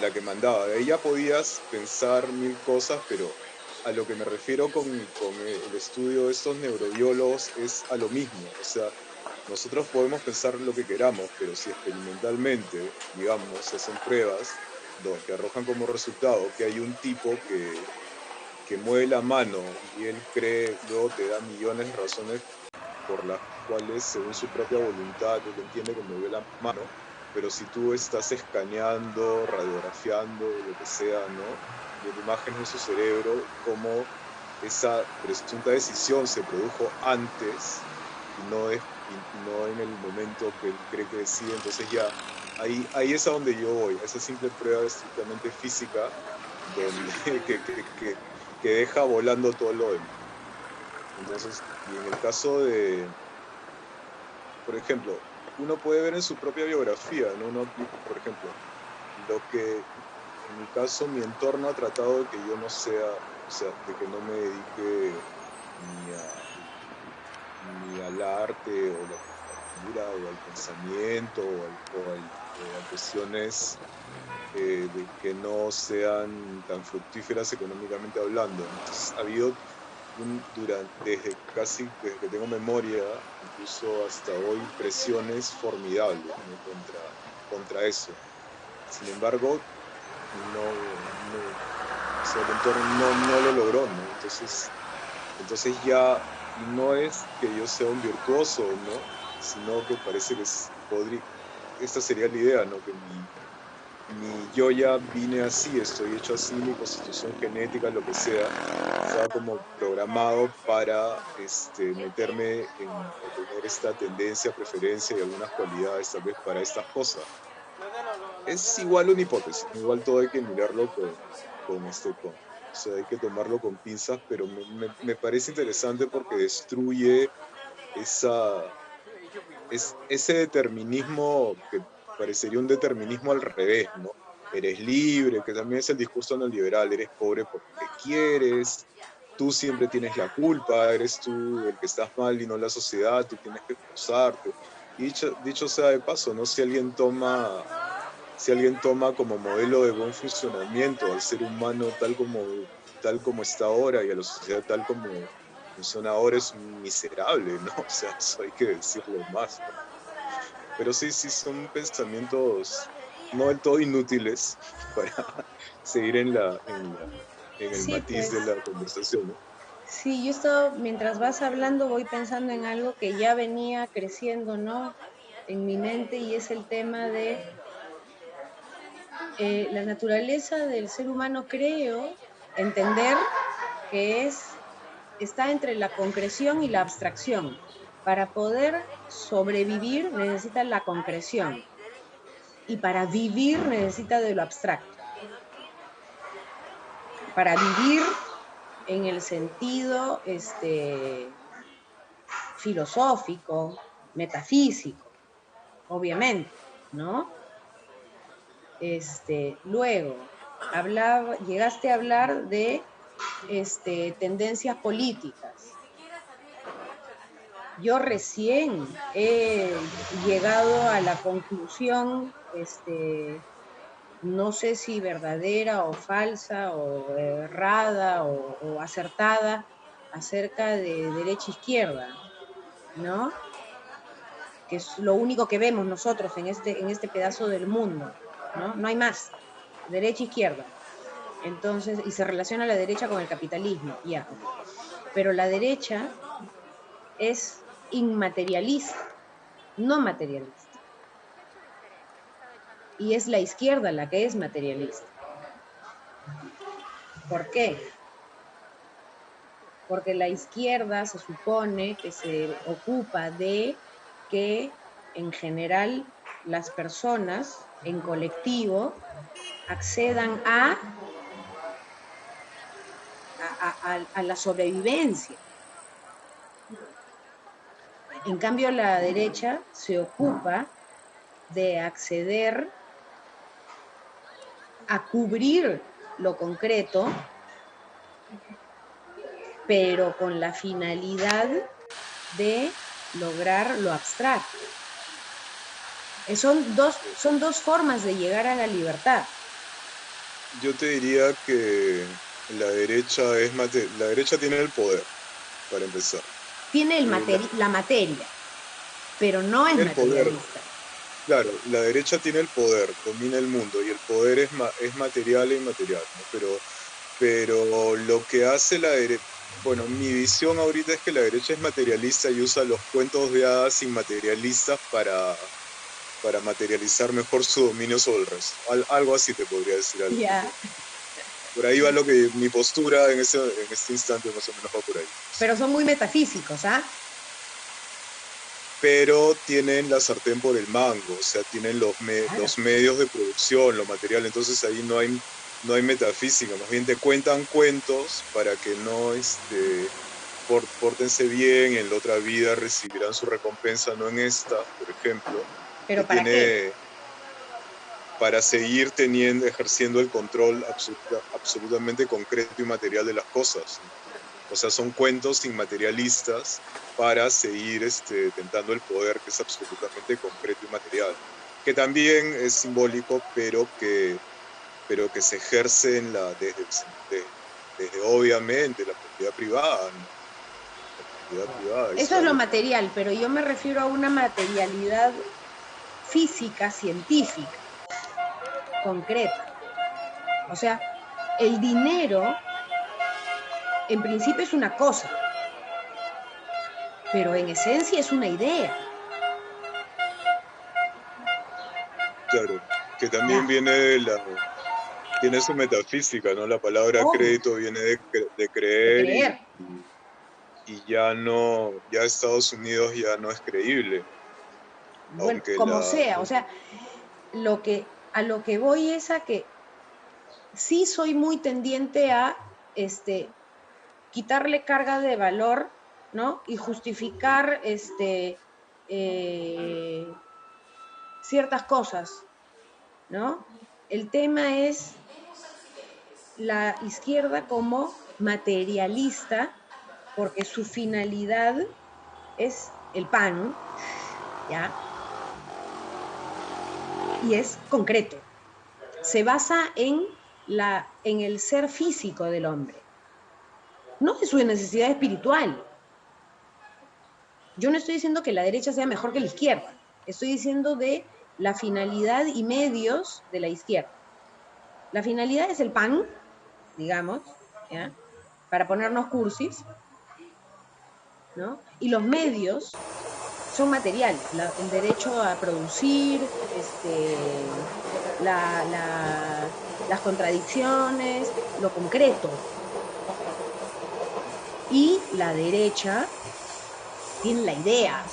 la que mandaba. De ahí ya podías pensar mil cosas, pero a lo que me refiero con el estudio de estos neurobiólogos es a lo mismo. O sea, nosotros podemos pensar lo que queramos, pero si experimentalmente, digamos, se hacen pruebas que arrojan como resultado que hay un tipo que mueve la mano y él cree, luego te da millones de razones por las cuales, según su propia voluntad, él entiende que movió la mano, pero si tú estás escaneando, radiografiando, lo que sea, ¿no? Viendo imágenes de su cerebro, cómo esa presunta decisión se produjo antes y no en el momento que él cree que decide, entonces ya ahí es a donde yo voy, a esa simple prueba estrictamente física donde, que deja volando todo lo demás. Entonces, y en el caso de, por ejemplo, uno puede ver en su propia biografía, ¿no? Por ejemplo, lo que en mi caso mi entorno ha tratado de que yo no sea, o sea, de que no me dedique ni, ni al arte o la literatura o al pensamiento o a cuestiones de que no sean tan fructíferas económicamente hablando. Entonces, ha habido desde que tengo memoria, incluso hasta hoy, presiones formidables, ¿no? contra eso. Sin embargo, o sea, el entorno no lo logró, ¿no? Entonces ya no es que yo sea un virtuoso, ¿no? Sino que parece que esta sería la idea, ¿no? Que yo ya vine así, estoy hecho así, mi constitución genética, lo que sea, estaba como programado para meterme o tener esta tendencia, preferencia y algunas cualidades tal vez para estas cosas. Es igual una hipótesis, igual todo hay que mirarlo o sea, hay que tomarlo con pinzas, pero me parece interesante porque destruye ese determinismo que parecería un determinismo al revés, ¿no? Eres libre, que también es el discurso neoliberal, eres pobre porque quieres, tú siempre tienes la culpa, eres tú el que estás mal y no la sociedad, tú tienes que esforzarte. Y dicho sea de paso, ¿no? Si alguien toma como modelo de buen funcionamiento al ser humano tal como está ahora y a la sociedad tal como funciona ahora, es un miserable, ¿no? O sea, eso hay que decirlo más, ¿no? Pero sí, sí, son pensamientos no del todo inútiles para seguir en el Sí, matiz pues, de la conversación, ¿no? sí, yo estoy, mientras vas hablando, voy pensando en algo que ya venía creciendo, ¿no? En mi mente y es el tema de la naturaleza del ser humano, creo, entender que está entre la concreción y la abstracción. Para poder sobrevivir necesita la concreción y para vivir necesita de lo abstracto. Para vivir en el sentido filosófico, metafísico, obviamente, ¿no? Luego, llegaste a hablar de tendencias políticas. Yo recién he llegado a la conclusión, no sé si verdadera o falsa o errada o acertada, acerca de derecha-izquierda, ¿no? Que es lo único que vemos nosotros en este pedazo del mundo, ¿no? No hay más, derecha-izquierda. Entonces, y se relaciona la derecha con el capitalismo, ya. Pero la derecha es inmaterialista, no materialista. Y es la izquierda la que es materialista. ¿Por qué? Porque la izquierda se supone que se ocupa de que en general las personas en colectivo accedan a la sobrevivencia. En cambio, la derecha se ocupa de acceder a cubrir lo concreto, pero con la finalidad de lograr lo abstracto. Son dos formas de llegar a la libertad. Yo te diría que la derecha tiene el poder, para empezar. Tiene la materia, pero no es materialista. Claro, la derecha tiene el poder, domina el mundo, y el poder es material e inmaterial, ¿no? Pero lo que hace la derecha, bueno, mi visión ahorita es que la derecha es materialista y usa los cuentos de hadas inmaterialistas para materializar mejor su dominio sobre el resto. Algo así te podría decir algo. Yeah. Por ahí va mi postura en este instante, más o menos va por ahí. Pero son muy metafísicos, ¿ah? Pero tienen la sartén por el mango, o sea, tienen los medios de producción, lo material, entonces ahí no hay metafísica, más bien te cuentan cuentos para que no pórtense bien, en la otra vida recibirán su recompensa, no en esta, por ejemplo. ¿Pero para qué? Para seguir ejerciendo el control absolutamente concreto y material de las cosas. O sea, son cuentos inmaterialistas para seguir tentando el poder que es absolutamente concreto y material, que también es simbólico, pero que se ejerce desde obviamente la propiedad privada, ¿no? La propiedad privada. Eso es lo material, pero yo me refiero a una materialidad física, científica, concreta. O sea, el dinero en principio es una cosa, pero en esencia es una idea. Claro, que también tiene su metafísica, ¿no? La palabra crédito viene de creer. Y ya Estados Unidos ya no es creíble. Bueno, como sea, o sea, a lo que voy es a que sí soy muy tendiente a quitarle carga de valor, ¿no? Y justificar ciertas cosas, ¿no? El tema es la izquierda como materialista, porque su finalidad es el pan, ¿ya? Y es concreto. Se basa en el ser físico del hombre, no en su necesidad espiritual. Yo no estoy diciendo que la derecha sea mejor que la izquierda, estoy diciendo de la finalidad y medios de la izquierda. La finalidad es el pan, digamos, ¿ya? Para ponernos cursis, ¿no? Y los medios son materiales, el derecho a producir, las contradicciones, lo concreto. Y la derecha tiene la idea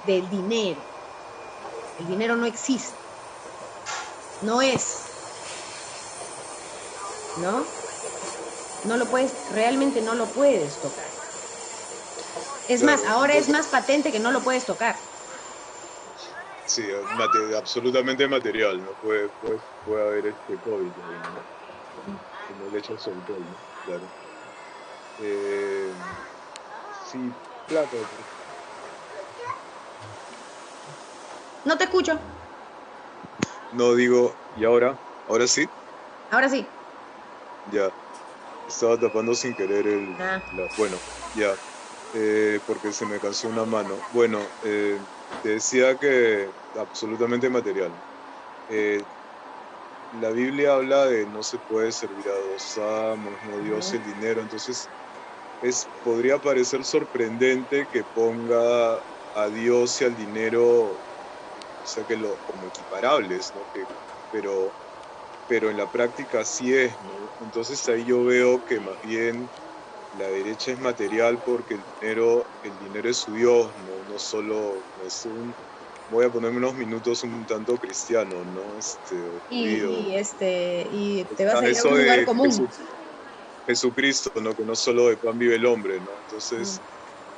del dinero. El dinero no existe, no es, ¿no? No lo puedes, realmente no lo puedes tocar. Es Claro, más, ahora es entonces, más patente que no lo puedes tocar. sí, absolutamente material, ¿no? Puede haber COVID ahí, ¿no? Como le echas alcohol, ¿no? Claro. Eh, sí, plata. No te escucho. No digo, ¿y ahora? ¿Ahora sí? Ahora sí. Ya. Estaba tapando sin querer Ah, bueno, ya. Porque se me cansó una mano. Bueno, te decía que absolutamente material. Eh, la Biblia habla de no se puede servir a dos amos, no Dios y el dinero. Entonces, podría parecer sorprendente que ponga a Dios y al dinero, o sea, como equiparables, ¿no? Pero en la práctica sí es, ¿no? Entonces ahí yo veo que más bien la derecha es material porque el dinero es su Dios, ¿no? No solo es voy a ponerme unos minutos un tanto cristiano, ¿no? O judío. y te vas Está a ir a un eso lugar de común. Jesucristo, ¿no? Que no solo de pan vive el hombre, ¿no? Mm. Entonces,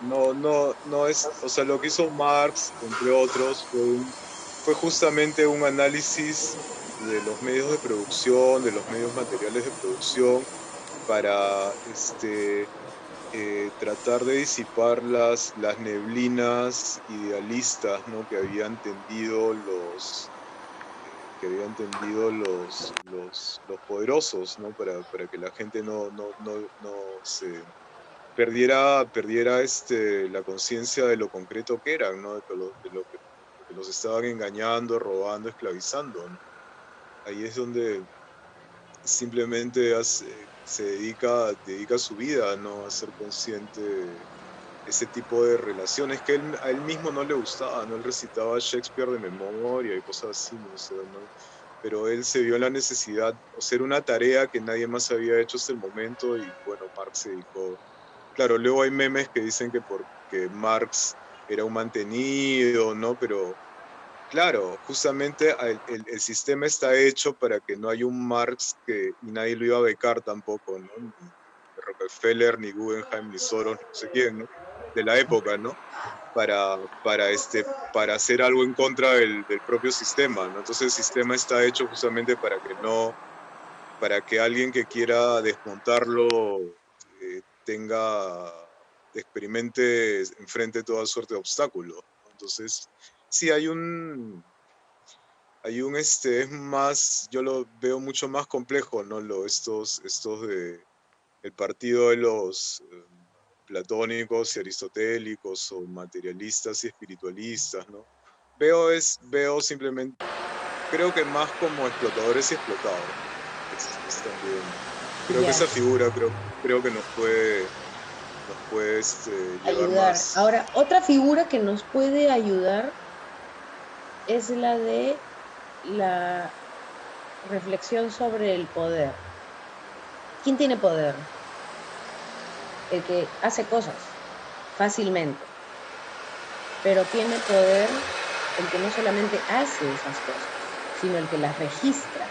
no es, o sea, lo que hizo Marx, entre otros, fue justamente un análisis de los medios de producción, de los medios materiales de producción, para tratar de disipar las neblinas idealistas, ¿no? Que habían tendido los poderosos, ¿no? Para que la gente no se perdiera la conciencia de lo concreto que eran, ¿no? De lo que los estaban engañando, robando, esclavizando, ¿no? Ahí es donde simplemente dedica su vida, ¿no? A ser consciente de ese tipo de relaciones que a él mismo no le gustaba, ¿no? Él recitaba Shakespeare de memoria y cosas así, ¿no? O sea, ¿no? Pero él se vio en la necesidad, o sea, era una tarea que nadie más había hecho hasta el momento y bueno, Marx se dedicó. Claro, luego hay memes que dicen que porque Marx era un mantenido, ¿no? Pero claro, justamente el sistema está hecho para que no haya un Marx y nadie lo iba a becar tampoco, ¿no? Ni Rockefeller, ni Guggenheim, ni Soros, no sé quién, ¿no? De la época, ¿no? Para hacer algo en contra del propio sistema, ¿no? Entonces el sistema está hecho justamente para que alguien que quiera desmontarlo experimente enfrente toda suerte de obstáculos, ¿no? Entonces, sí, es más, yo lo veo mucho más complejo, ¿no? Estos el partido de los platónicos y aristotélicos o materialistas y espiritualistas, ¿no? Veo simplemente, creo que más como explotadores y explotados. Es también, creo que Ya, esa figura, creo que nos puede llevar ayudar. más. Ahora, otra figura que nos puede ayudar es la de la reflexión sobre el poder. ¿Quién tiene poder? El que hace cosas fácilmente, pero tiene poder el que no solamente hace esas cosas, sino el que las registra.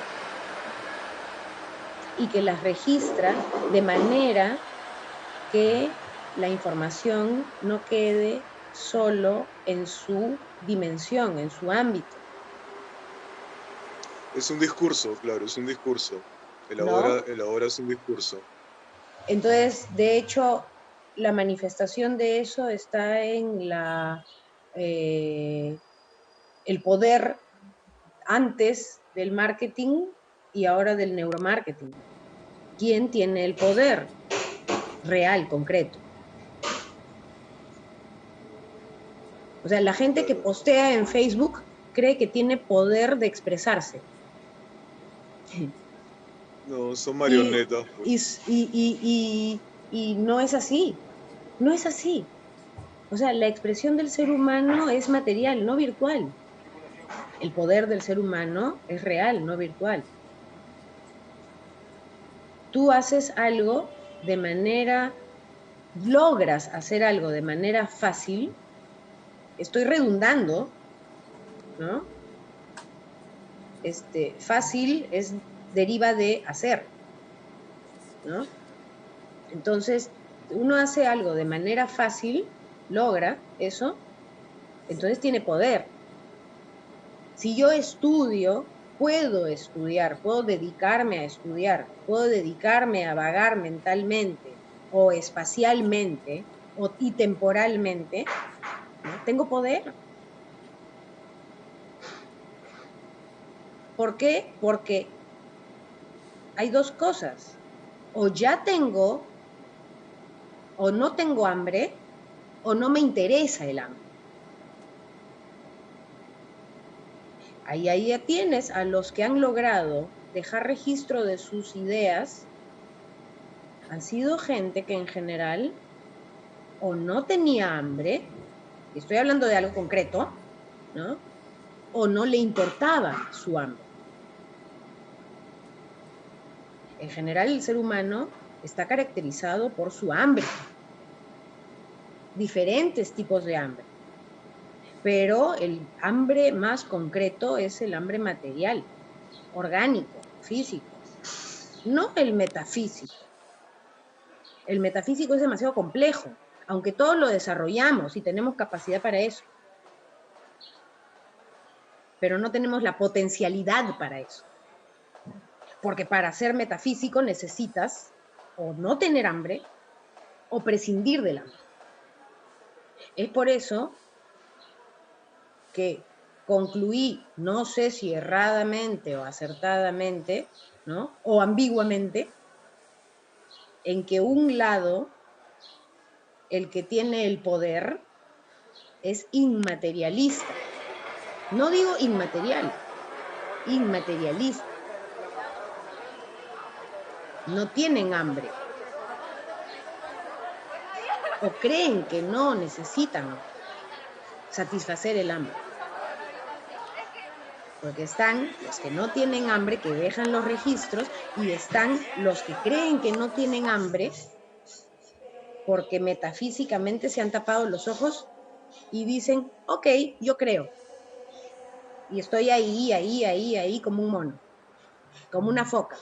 Y que las registra de manera que la información no quede solo en su dimensión, en su ámbito, Es un discurso, claro, es un discurso. ¿no? Elabora es un discurso. Entonces, de hecho, la manifestación de eso está en el poder antes del marketing y ahora del neuromarketing. ¿Quién tiene el poder real, concreto? O sea, la gente que Claro. postea en Facebook cree que tiene poder de expresarse. No, son Y, marionetas, y, pues. y, Y no es así, no es así. O sea, la expresión del ser humano es material, no virtual. El poder del ser humano es real, no virtual. Tú haces algo de manera, logras hacer algo de manera fácil, estoy redundando, ¿no? Fácil deriva de hacer, ¿no? Entonces, uno hace algo de manera fácil, logra eso, entonces tiene poder. Si yo estudio, puedo estudiar, puedo dedicarme a estudiar, puedo dedicarme a vagar mentalmente o espacialmente y temporalmente, ¿no? Tengo poder. ¿Por qué? Porque hay dos cosas. O ya tengo, o no tengo hambre, o no me interesa el hambre. Ahí ya tienes a los que han logrado dejar registro de sus ideas, han sido gente que en general o no tenía hambre, y estoy hablando de algo concreto, ¿no? O no le importaba su hambre. En general, el ser humano está caracterizado por su hambre, diferentes tipos de hambre, pero el hambre más concreto es el hambre material, orgánico, físico, no el metafísico. El metafísico es demasiado complejo, aunque todos lo desarrollamos y tenemos capacidad para eso, pero no tenemos la potencialidad para eso. Porque para ser metafísico necesitas o no tener hambre o prescindir del hambre. Es por eso que concluí, no sé si erradamente o acertadamente, ¿no? O ambiguamente, en que un lado, el que tiene el poder, es inmaterialista. No digo inmaterial, inmaterialista. No tienen hambre. O creen que no necesitan satisfacer el hambre. Porque están los que no tienen hambre, que dejan los registros, y están los que creen que no tienen hambre porque metafísicamente se han tapado los ojos y dicen, ok, yo creo. Y estoy ahí, como un mono, como una foca.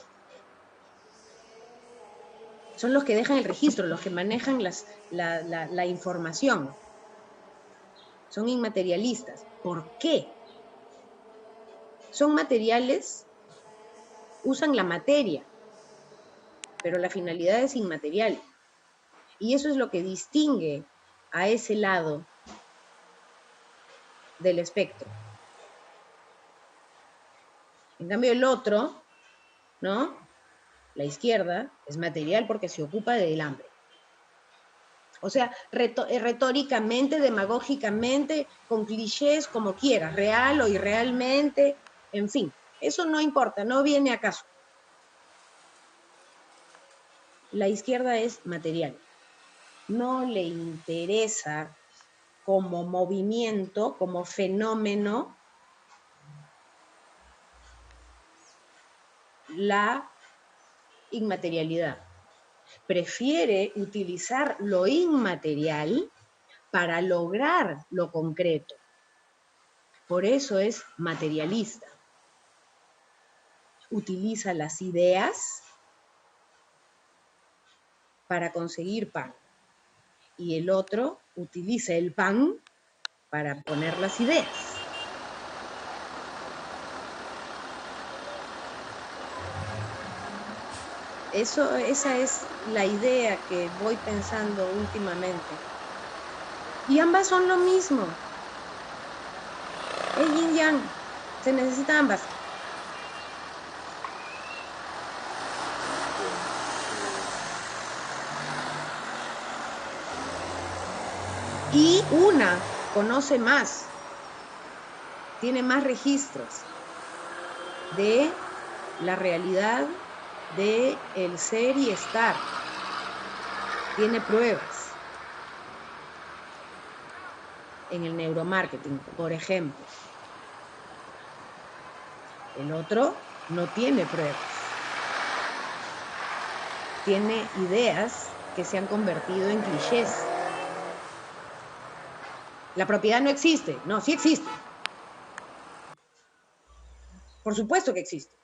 Son los que dejan el registro, los que manejan la información. Son inmaterialistas. ¿Por qué? Son materiales, usan la materia, pero la finalidad es inmaterial. Y eso es lo que distingue a ese lado del espectro. En cambio, el otro, ¿no? La izquierda es material porque se ocupa del hambre. O sea, retóricamente, demagógicamente, con clichés, como quieras, real o irrealmente, en fin, eso no importa, no viene a caso. La izquierda es material. No le interesa como movimiento, como fenómeno, la inmaterialidad. Prefiere utilizar lo inmaterial para lograr lo concreto. Por eso es materialista. Utiliza las ideas para conseguir pan. Y el otro utiliza el pan para poner las ideas. Esa es la idea que voy pensando últimamente. Y ambas son lo mismo. Es yin yang. Se necesitan ambas. Y una conoce más, tiene más registros de la realidad de el ser y estar. tiene pruebas. En el neuromarketing, por ejemplo. El otro no tiene pruebas. Tiene ideas que se han convertido en clichés. La propiedad no existe. No, sí existe. Por supuesto que existe.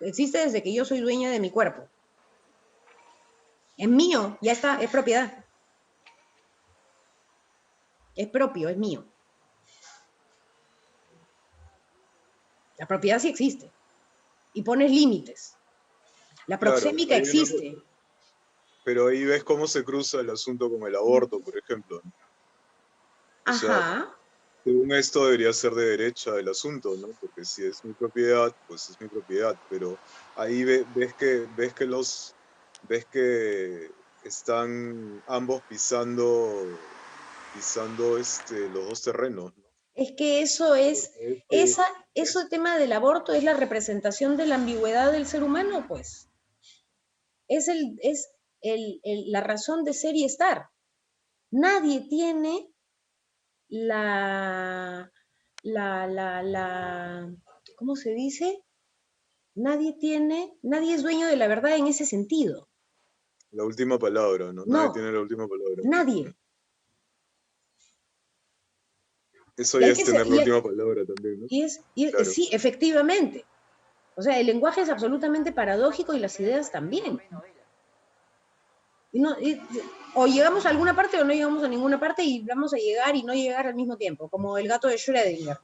Existe desde que yo soy dueña de mi cuerpo. Es mío, ya está, es propiedad. Es propio, es mío. La propiedad sí existe. Y pones límites. La Claro, proxémica existe. pero ahí ves cómo se cruza el asunto con el aborto, por ejemplo, ¿no? O sea, Ajá. según esto debería ser de derecha el asunto, ¿no? Porque si es mi propiedad, pues es mi propiedad, pero ahí ves que están ambos pisando los dos terrenos, ¿no? Es que eso es, Porque ese tema del aborto es la representación de la ambigüedad del ser humano, pues. Es la razón de ser y estar. Nadie tiene la, ¿cómo se dice? Nadie es dueño de la verdad en ese sentido. la última palabra, ¿no? Nadie No, tiene la última palabra. nadie. Eso Y ya hay es que ser, tener la última palabra también, ¿no? Claro. sí, efectivamente. O sea, el lenguaje es absolutamente paradójico y las ideas también. Y no, o llegamos a alguna parte o no llegamos a ninguna parte y vamos a llegar y no llegar al mismo tiempo, como el gato de Schrödinger.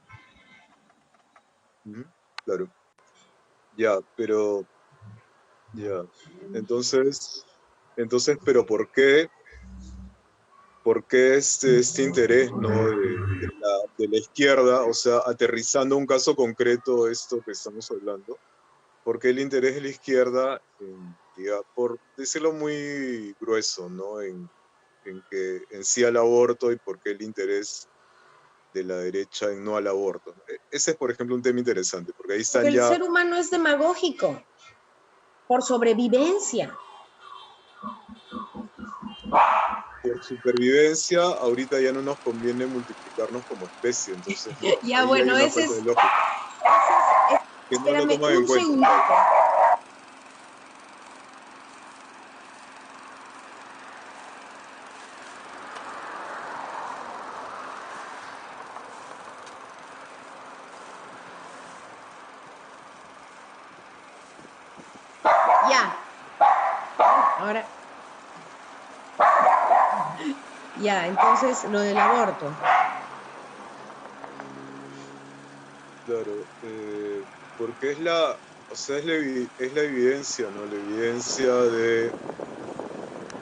Ujú, claro. Ya, pero, ya. Entonces, pero por qué este interés, ¿no? De la izquierda, o sea, aterrizando un caso concreto, esto que estamos hablando, ¿por qué el interés de la izquierda, por decirlo muy grueso, ¿no? En sí al aborto y por qué el interés de la derecha en no al aborto, ¿no? Ese es, por ejemplo, un tema interesante, porque ahí Porque están el ya ser humano es demagógico, por sobrevivencia. por supervivencia, ahorita ya no nos conviene multiplicarnos como especie, entonces no, Ya, ahí hay bueno, una ese falta de es, lógica, que no lo espérame toman en un cuenta. segundito. Ya, ahora, ya, entonces lo del aborto. Claro, porque o sea, es la evidencia, ¿no? La evidencia de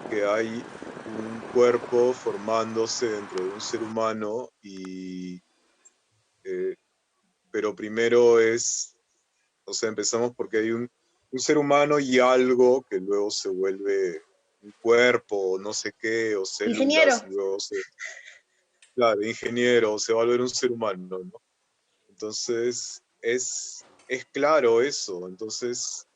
que hay un cuerpo formándose dentro de un ser humano eh, pero primero o sea, empezamos porque hay un ser humano y algo que luego se vuelve un cuerpo, o no sé qué, o Ingeniero, células, y luego claro, ingeniero, se va a volver un ser humano, ¿no? Entonces, es claro eso. Entonces,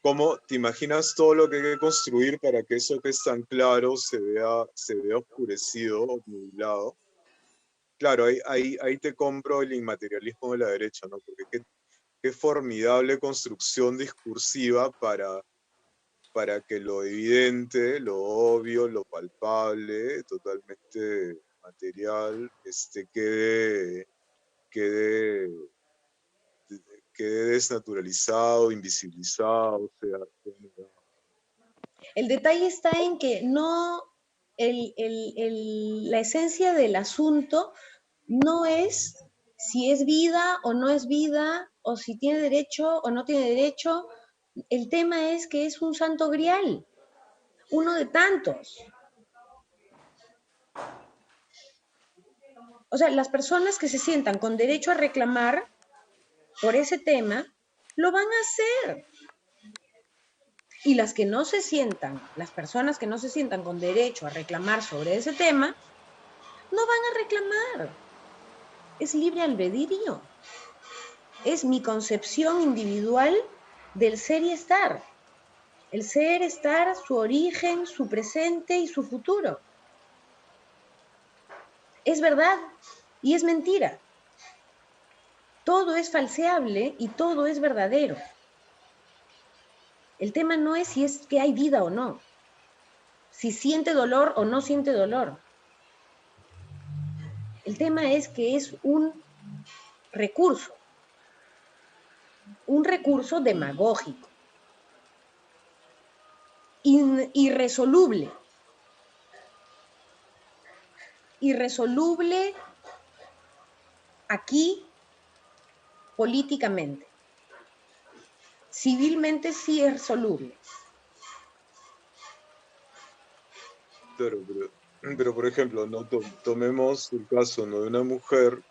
¿cómo te imaginas todo lo que hay que construir para que eso que es tan claro se vea oscurecido o nublado? Claro, ahí te compro el inmaterialismo de la derecha, ¿no? Porque qué formidable construcción discursiva para que lo evidente, lo obvio, lo palpable, totalmente material, quede, quede desnaturalizado, invisibilizado, o sea, el detalle está en que no, la esencia del asunto no es si es vida o no es vida, o si tiene derecho o no tiene derecho. El tema es que es un santo grial, uno de tantos. O sea, las personas que se sientan con derecho a reclamar por ese tema, lo van a hacer. Y las que no se sientan, las personas que no se sientan con derecho a reclamar sobre ese tema, no van a reclamar. Es libre albedrío. Es mi concepción individual del ser y estar. El ser, estar, su origen, su presente y su futuro. Es verdad y es mentira. Todo es falseable y todo es verdadero. El tema no es si es que hay vida o no, si siente dolor o no siente dolor. El tema es que es un recurso demagógico, irresoluble, irresoluble aquí políticamente. Civilmente sí es soluble. Claro, pero por ejemplo, ¿no? Tomemos el caso, ¿no? de una mujer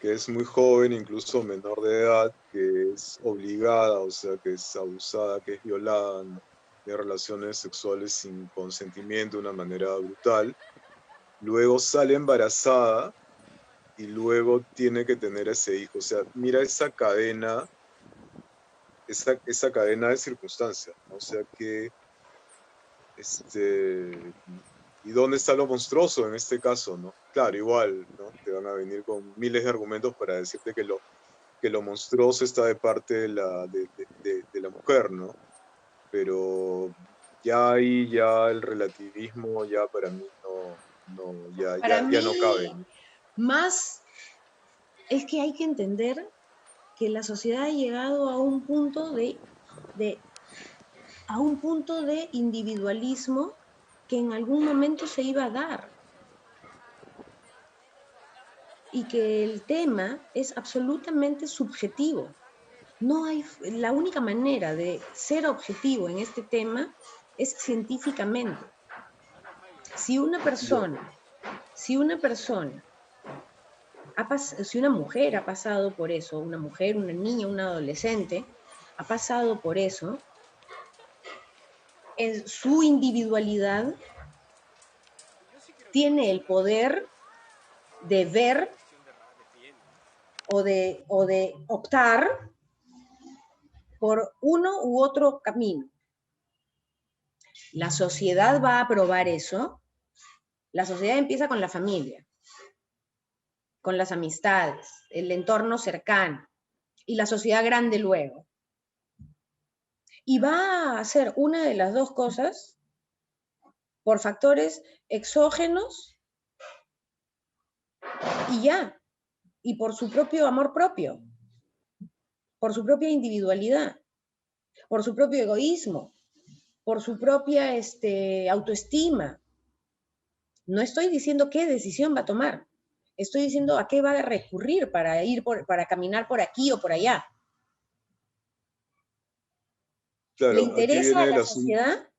que es muy joven, incluso menor de edad, que es obligada, o sea, que es abusada, que es violada, ¿no? de relaciones sexuales sin consentimiento de una manera brutal, luego sale embarazada y luego tiene que tener ese hijo. O sea, mira esa cadena de circunstancias, ¿no? O sea que, ¿y dónde está lo monstruoso en este caso, no? Claro, igual, ¿no? Te van a venir con miles de argumentos para decirte que lo monstruoso está de parte de la mujer, ¿no? Pero ya ahí, ya el relativismo, ya para mí Para ya no mí, cabe, ¿no? más es que hay que entender que la sociedad ha llegado a un punto de a un punto de individualismo que en algún momento se iba a dar y que el tema es absolutamente subjetivo. No hay, la única manera de ser objetivo en este tema es científicamente. Si una Ya. persona, si una persona, si una mujer ha pasado por eso, una mujer, una niña, un adolescente, ha pasado por eso, en su individualidad tiene el poder de ver o de optar por uno u otro camino. La sociedad va a aprobar eso. La sociedad empieza con la familia, con las amistades, el entorno cercano y la sociedad grande luego. Y va a hacer una de las dos cosas por factores exógenos y ya, y por su propio amor propio, por su propia individualidad, por su propio egoísmo, por su propia autoestima. No estoy diciendo qué decisión va a tomar, estoy diciendo a qué va a recurrir para para caminar por aquí o por allá. ¿Le Claro, aquí interesa a la sociedad?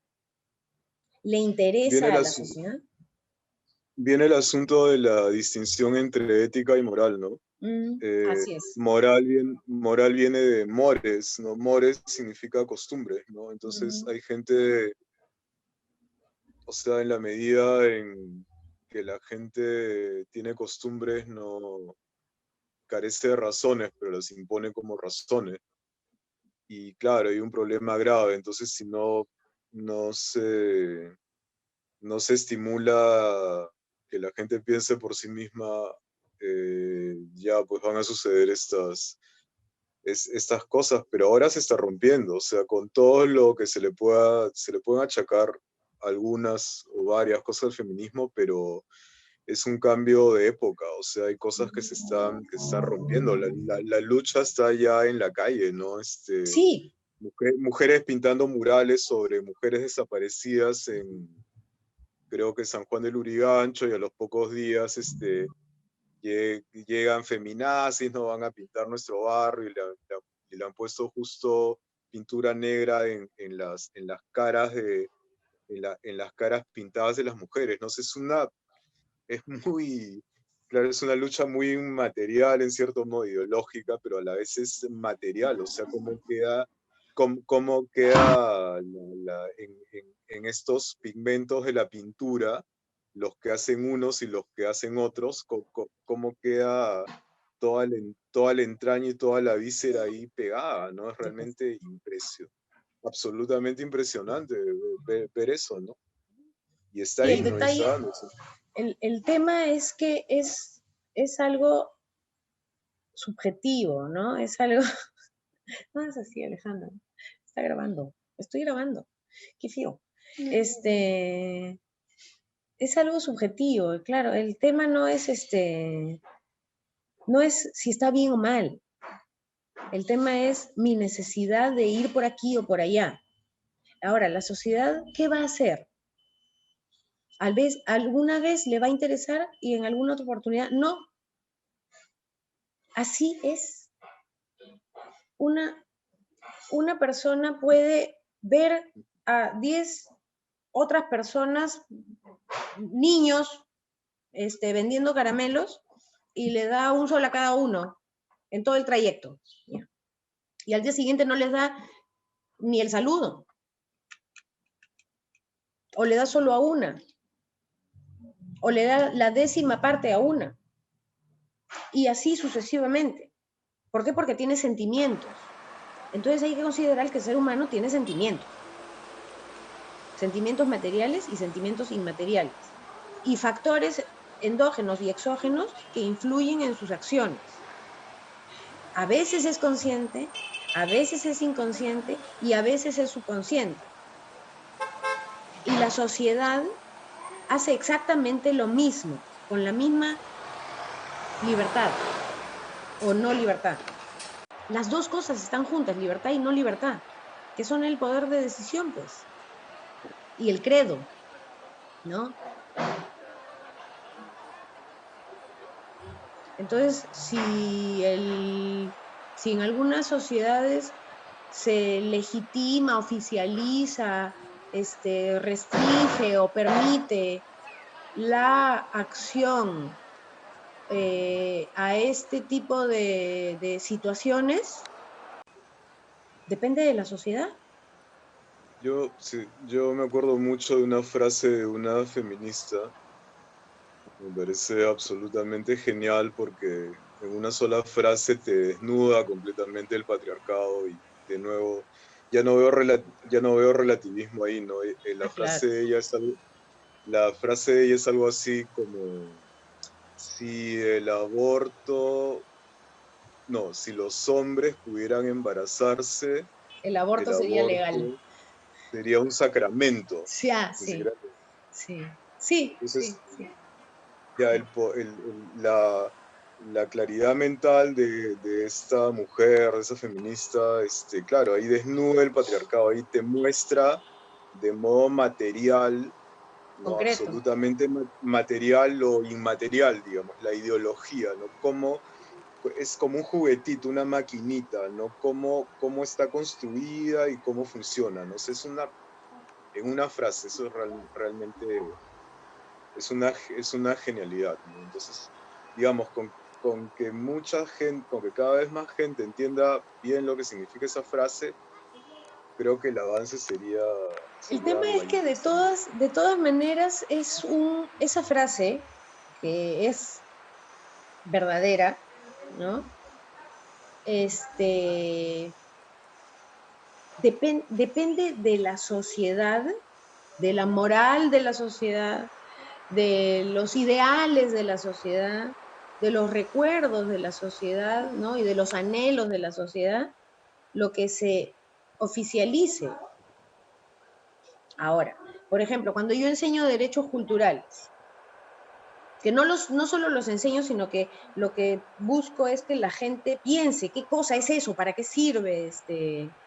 ¿Le viene interesa el a la asu- sociedad? viene el asunto de la distinción entre ética y moral, ¿no? Así es. Moral viene de mores, ¿no? Mores significa costumbre, ¿no? Entonces hay gente, o sea, en la medida en que la gente tiene costumbres, no carece de razones, pero las impone como razones. Y claro, hay un problema grave, entonces si no se, no se estimula que la gente piense por sí misma, ya pues van a suceder estas cosas, pero ahora se está rompiendo, o sea, con todo lo que se le pueden achacar algunas o varias cosas al feminismo, pero es un cambio de época, o sea, hay cosas que se están rompiendo, la lucha está ya en la calle, ¿no? Sí, Mujeres pintando murales sobre mujeres desaparecidas en, creo que San Juan del Lurigancho, y a los pocos días, llegan feminazis, no van a pintar nuestro barrio y le han puesto justo pintura negra en las caras en las caras pintadas de las mujeres. No sé, es muy, claro, es una lucha muy material, en cierto modo ideológica, pero a la vez es material, o sea, cómo queda en estos pigmentos de la pintura, los que hacen unos y los que hacen otros, cómo queda toda la entraña y toda la víscera ahí pegada, ¿no? Es realmente impresionante. absolutamente impresionante ver eso, ¿no? Y está Y ahí, el ¿no? Y está detalle, dándose. el tema es que es algo subjetivo, ¿no? Es algo... No es así, Alejandro. Está grabando. Estoy grabando. Qué fío. Es algo subjetivo, claro. El tema no es no es si está bien o mal. El tema es mi necesidad de ir por aquí o por allá. Ahora, la sociedad, ¿qué va a hacer? Alguna vez le va a interesar y en alguna otra oportunidad no. Así es. Una persona puede ver a 10 otras personas, niños, vendiendo caramelos y le da un sol a cada uno en todo el trayecto. ¿Ya? Y al día siguiente no les da ni el saludo, o le da solo a una, o le da la 10ª parte a una, y así sucesivamente. ¿Por qué? Porque tiene sentimientos. Entonces hay que considerar que el ser humano tiene sentimientos. Sentimientos materiales y sentimientos inmateriales. Y factores endógenos y exógenos que influyen en sus acciones. A veces es consciente, a veces es inconsciente y a veces es subconsciente. Y la sociedad hace exactamente lo mismo, con la misma libertad o no libertad. Las dos cosas están juntas, libertad y no libertad, que son el poder de decisión, pues, y el credo, ¿no? Entonces, si en algunas sociedades se legitima, oficializa, restringe o permite la acción a este tipo de situaciones, depende de la sociedad. Sí, yo me acuerdo mucho de una frase de una feminista. Me parece absolutamente genial porque en una sola frase te desnuda completamente el patriarcado y de nuevo ya no veo relativismo ahí, ¿no? Ah, claro. La frase de ella es algo así como si el aborto, no, si los hombres pudieran embarazarse, El el aborto sería legal. aborto sería un sacramento. Sí, ah, Ni sí, siquiera. sí, sí, sí, Entonces, sí. ya la claridad mental de esta mujer, de esa feminista, claro, ahí desnuda el patriarcado, ahí te muestra de modo material, no Concreto. absolutamente material o inmaterial, digamos, la ideología, ¿no? Cómo es como un juguetito, una maquinita, ¿no? Cómo está construida y cómo funciona, ¿no? O sea, en una frase, eso es realmente es una genialidad, ¿no? Entonces, digamos, con que mucha gente, con que cada vez más gente entienda bien lo que significa esa frase, creo que el avance El sería tema es que magnífico. de todas maneras esa frase, que es verdadera, ¿no? Depende de la sociedad, de la moral de la sociedad, de los ideales de la sociedad, de los recuerdos de la sociedad, ¿no? Y de los anhelos de la sociedad, lo que se oficialice. Ahora, por ejemplo, cuando yo enseño derechos culturales, que no solo los enseño, sino que lo que busco es que la gente piense qué cosa es eso, para qué sirve,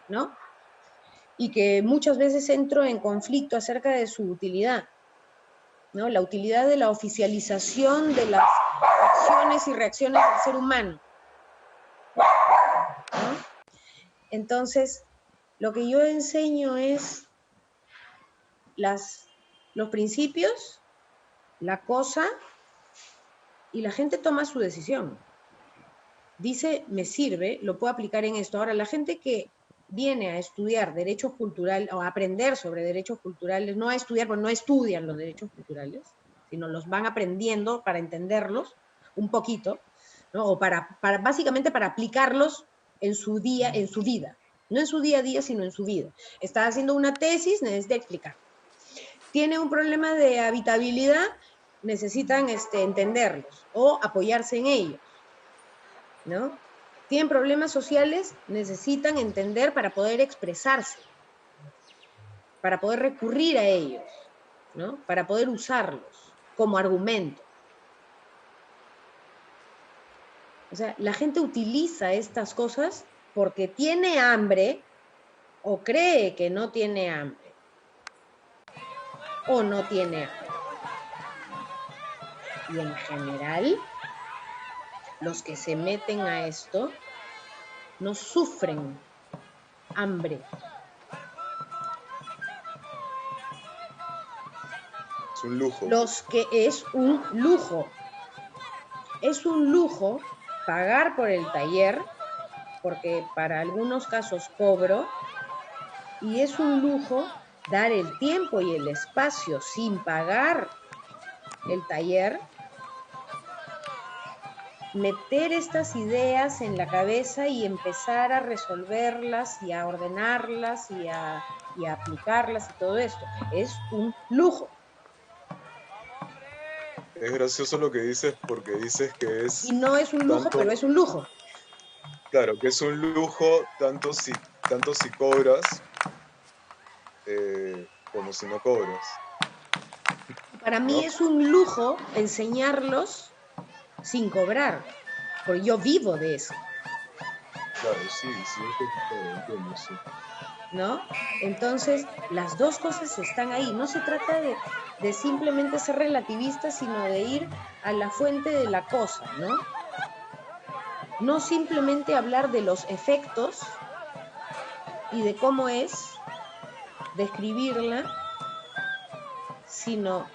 ¿no? Y que muchas veces entro en conflicto acerca de su utilidad, ¿no? La utilidad de la oficialización de las acciones y reacciones del ser humano, ¿no? Entonces, lo que yo enseño es los principios, la cosa, y la gente toma su decisión. Dice, me sirve, lo puedo aplicar en esto. Ahora, la gente que viene a estudiar derechos culturales o a aprender sobre derechos culturales, no a estudiar, porque no estudian los derechos culturales, sino los van aprendiendo para entenderlos un poquito, ¿no? O básicamente para aplicarlos en su día, en su vida. no en su día a día, sino en su vida. Está haciendo una tesis, necesita explicar. Tiene un problema de habitabilidad, necesitan entenderlos o apoyarse en ellos, ¿no? Tienen problemas sociales, necesitan entender para poder expresarse, para poder recurrir a ellos, ¿no? Para poder usarlos como argumento. O sea, la gente utiliza estas cosas porque tiene hambre o cree que no tiene hambre o no tiene hambre. Y en general, los que se meten a esto no sufren hambre. Es un lujo. Los que es un lujo. Es un lujo pagar por el taller, porque para algunos casos cobro, y es un lujo dar el tiempo y el espacio sin pagar el taller, meter estas ideas en la cabeza y empezar a resolverlas y a ordenarlas y a aplicarlas y todo esto. Es un lujo. Es gracioso lo que dices porque dices que es... Y no es un lujo, tanto, pero es un lujo. claro, que es un lujo tanto si cobras como si no cobras. Para mí ¿no? es un lujo enseñarlos sin cobrar, porque yo vivo de eso. Claro, sí, entiendo, sí. ¿No? Entonces, las dos cosas están ahí. No se trata de simplemente ser relativista, sino de ir a la fuente de la cosa, ¿no? No simplemente hablar de los efectos y de cómo es describirla, sino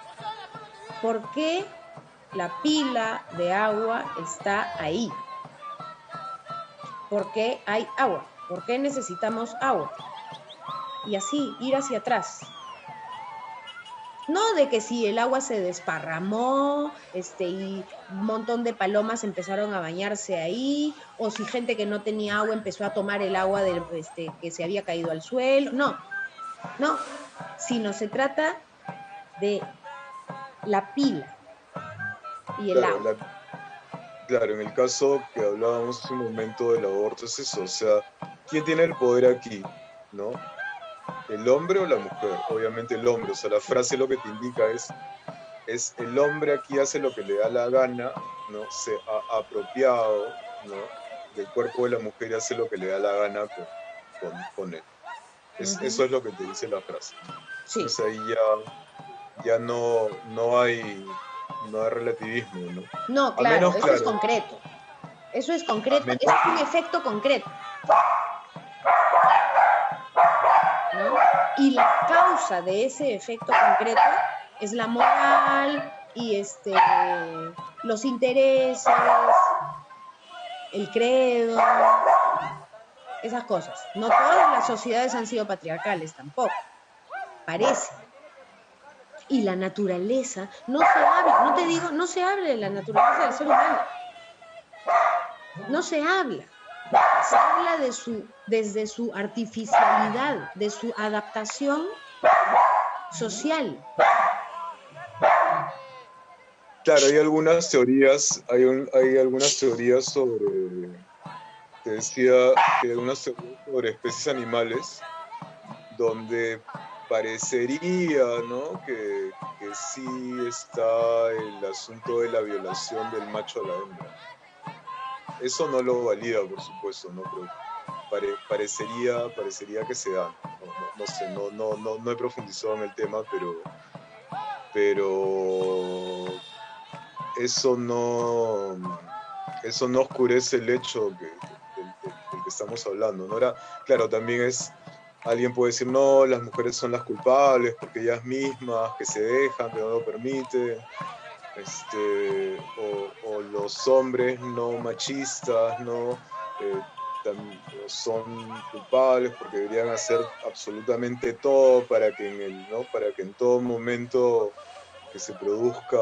por qué la pila de agua está ahí. ¿Por qué hay agua? ¿Por qué necesitamos agua? Y así, ir hacia atrás. No de que si el agua se desparramó, y un montón de palomas empezaron a bañarse ahí, o si gente que no tenía agua empezó a tomar el agua que se había caído al suelo. No, no, sino se trata de la pila y el Claro, agua. claro, en el caso que hablábamos hace un momento del aborto es eso, o sea, ¿quién tiene el poder aquí? ¿No? ¿El hombre o la mujer? Obviamente el hombre, o sea, la frase lo que te indica es el hombre aquí hace lo que le da la gana, ¿no? Se ha apropiado, ¿no? Del cuerpo de la mujer y hace lo que le da la gana con él. Eso es lo que te dice la frase. Sí. Entonces ahí ya no hay relativismo, ¿no? No, A claro, menos, eso es claro, concreto. Eso es a concreto, menos, es un efecto concreto. ¿No? Y la causa de ese efecto concreto es la moral y los intereses, el credo, esas cosas. No todas las sociedades han sido patriarcales tampoco, parece. Y la naturaleza, no se habla, no te digo, no se habla de la naturaleza del ser humano. No se habla. Se habla desde su artificialidad, de su adaptación social. claro, hay algunas teorías, hay algunas teorías sobre, te decía que hay algunas teorías sobre especies animales donde parecería, ¿no? que sí está el asunto de la violación del macho a la hembra. Eso no lo valida, por supuesto, ¿no? Pero parecería que se da. No sé, no he profundizado en el tema, pero eso no oscurece el hecho del que estamos hablando, ¿no? Ahora, claro, también alguien puede decir, no, las mujeres son las culpables porque ellas mismas, que se dejan, que no lo permiten, o los hombres no machistas, ¿no? Son culpables porque deberían hacer absolutamente todo para que para que en todo momento que se produzca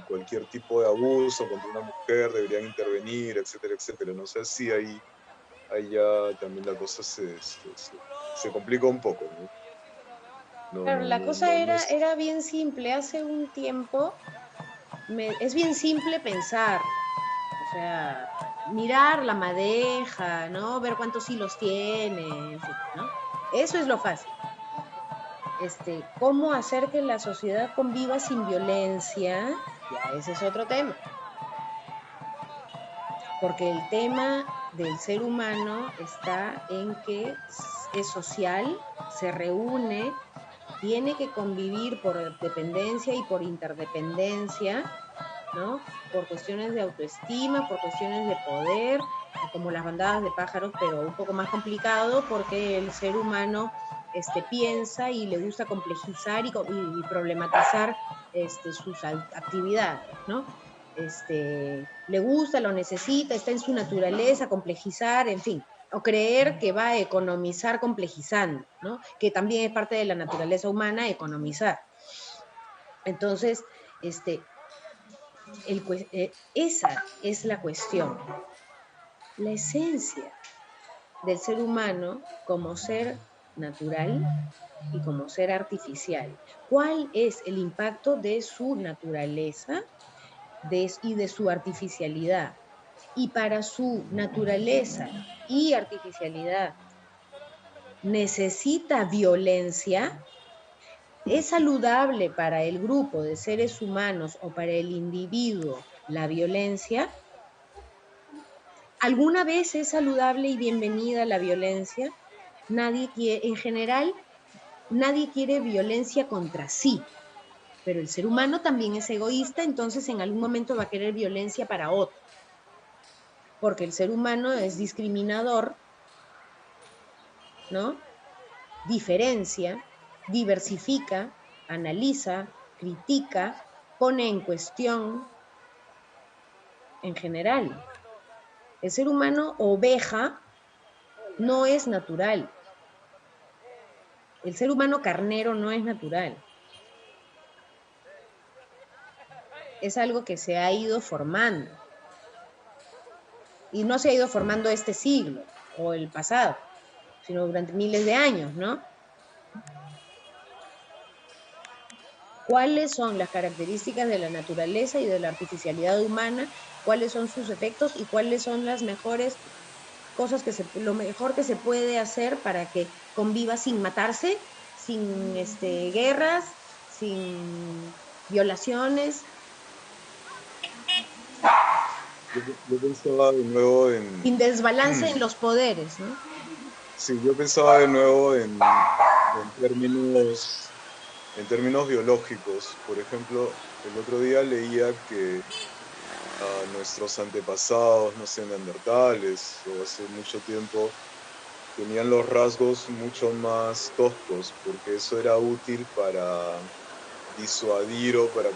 cualquier tipo de abuso contra una mujer, deberían intervenir, etcétera, etcétera. No sé si hay ahí ya también la cosa se complica un poco, ¿no? No, Claro, no, la no, cosa no, no era, es... era bien simple. Hace un tiempo es bien simple pensar, o sea, mirar la madeja, ¿no? Ver cuántos hilos tiene, en fin, ¿no? Eso es lo fácil. Cómo hacer que la sociedad conviva sin violencia, ya ese es otro tema. Porque el tema del ser humano está en que es social, se reúne, tiene que convivir por dependencia y por interdependencia, ¿no? Por cuestiones de autoestima, por cuestiones de poder, como las bandadas de pájaros, pero un poco más complicado porque el ser humano piensa y le gusta complejizar y problematizar sus actividades, ¿no? Le gusta, lo necesita, está en su naturaleza, complejizar, en fin, o creer que va a economizar complejizando, ¿no? Que también es parte de la naturaleza humana economizar. Entonces, esa es la cuestión. La esencia del ser humano como ser natural y como ser artificial. ¿Cuál es el impacto de su naturaleza y de su artificialidad? Y para su naturaleza y artificialidad, ¿necesita violencia? ¿Es saludable para el grupo de seres humanos o para el individuo la violencia? ¿Alguna vez es saludable y bienvenida la violencia? Nadie quiere, en general, nadie quiere violencia contra sí, pero el ser humano también es egoísta, entonces en algún momento va a querer violencia para otro, porque el ser humano es discriminador, ¿no? Diferencia, diversifica, analiza, critica, pone en cuestión, en general. El ser humano oveja no es natural. El ser humano carnero no es natural. Es algo que se ha ido formando. Y no se ha ido formando este siglo o el pasado, sino durante miles de años, ¿no? ¿Cuáles son las características de la naturaleza y de la artificialidad humana? ¿Cuáles son sus efectos y cuáles son las mejores cosas lo mejor que se puede hacer para que conviva sin matarse, sin guerras, sin violaciones? Yo pensaba de nuevo en... Sin desbalance en los poderes, ¿no? Sí, yo pensaba de nuevo en términos biológicos. Por ejemplo, el otro día leía que nuestros antepasados, no sé, neandertales o hace mucho tiempo, tenían los rasgos mucho más toscos, porque eso era útil para disuadir o para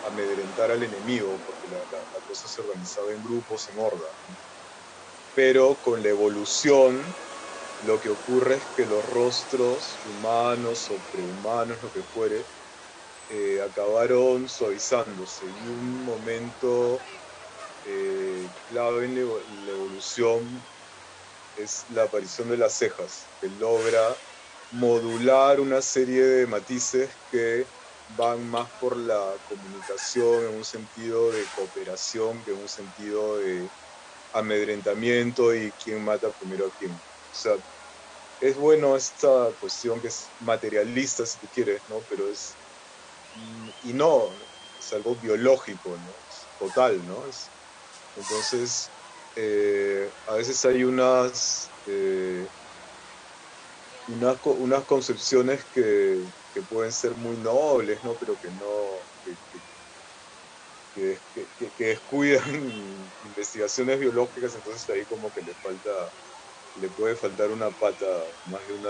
amedrentar al enemigo, porque la cosa se organizaba en grupos, en hordas, ¿no? Pero con la evolución, lo que ocurre es que los rostros humanos o prehumanos, lo que fuere, acabaron suavizándose y un momento clave en la evolución es la aparición de las cejas, que logra modular una serie de matices que van más por la comunicación en un sentido de cooperación que en un sentido de amedrentamiento y quién mata primero a quién. O sea, es bueno esta cuestión que es materialista, si tú quieres, ¿no? Pero y no, es algo biológico, ¿no? Es total, ¿no? Entonces, a veces hay unas concepciones que pueden ser muy nobles, ¿no? Pero que no, que descuidan investigaciones biológicas, entonces ahí como que le puede faltar una pata, más de una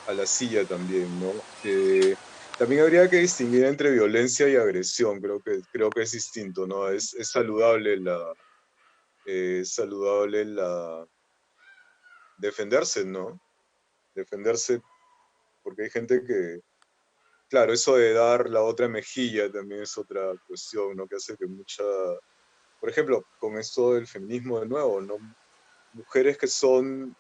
a la silla también, ¿no? También habría que distinguir entre violencia y agresión, creo que es distinto, ¿no? Es saludable la defenderse, ¿no? Defenderse, porque hay gente que, claro, eso de dar la otra mejilla también es otra cuestión, ¿no? Que hace que por ejemplo, con esto del feminismo de nuevo, ¿no? Mujeres que son,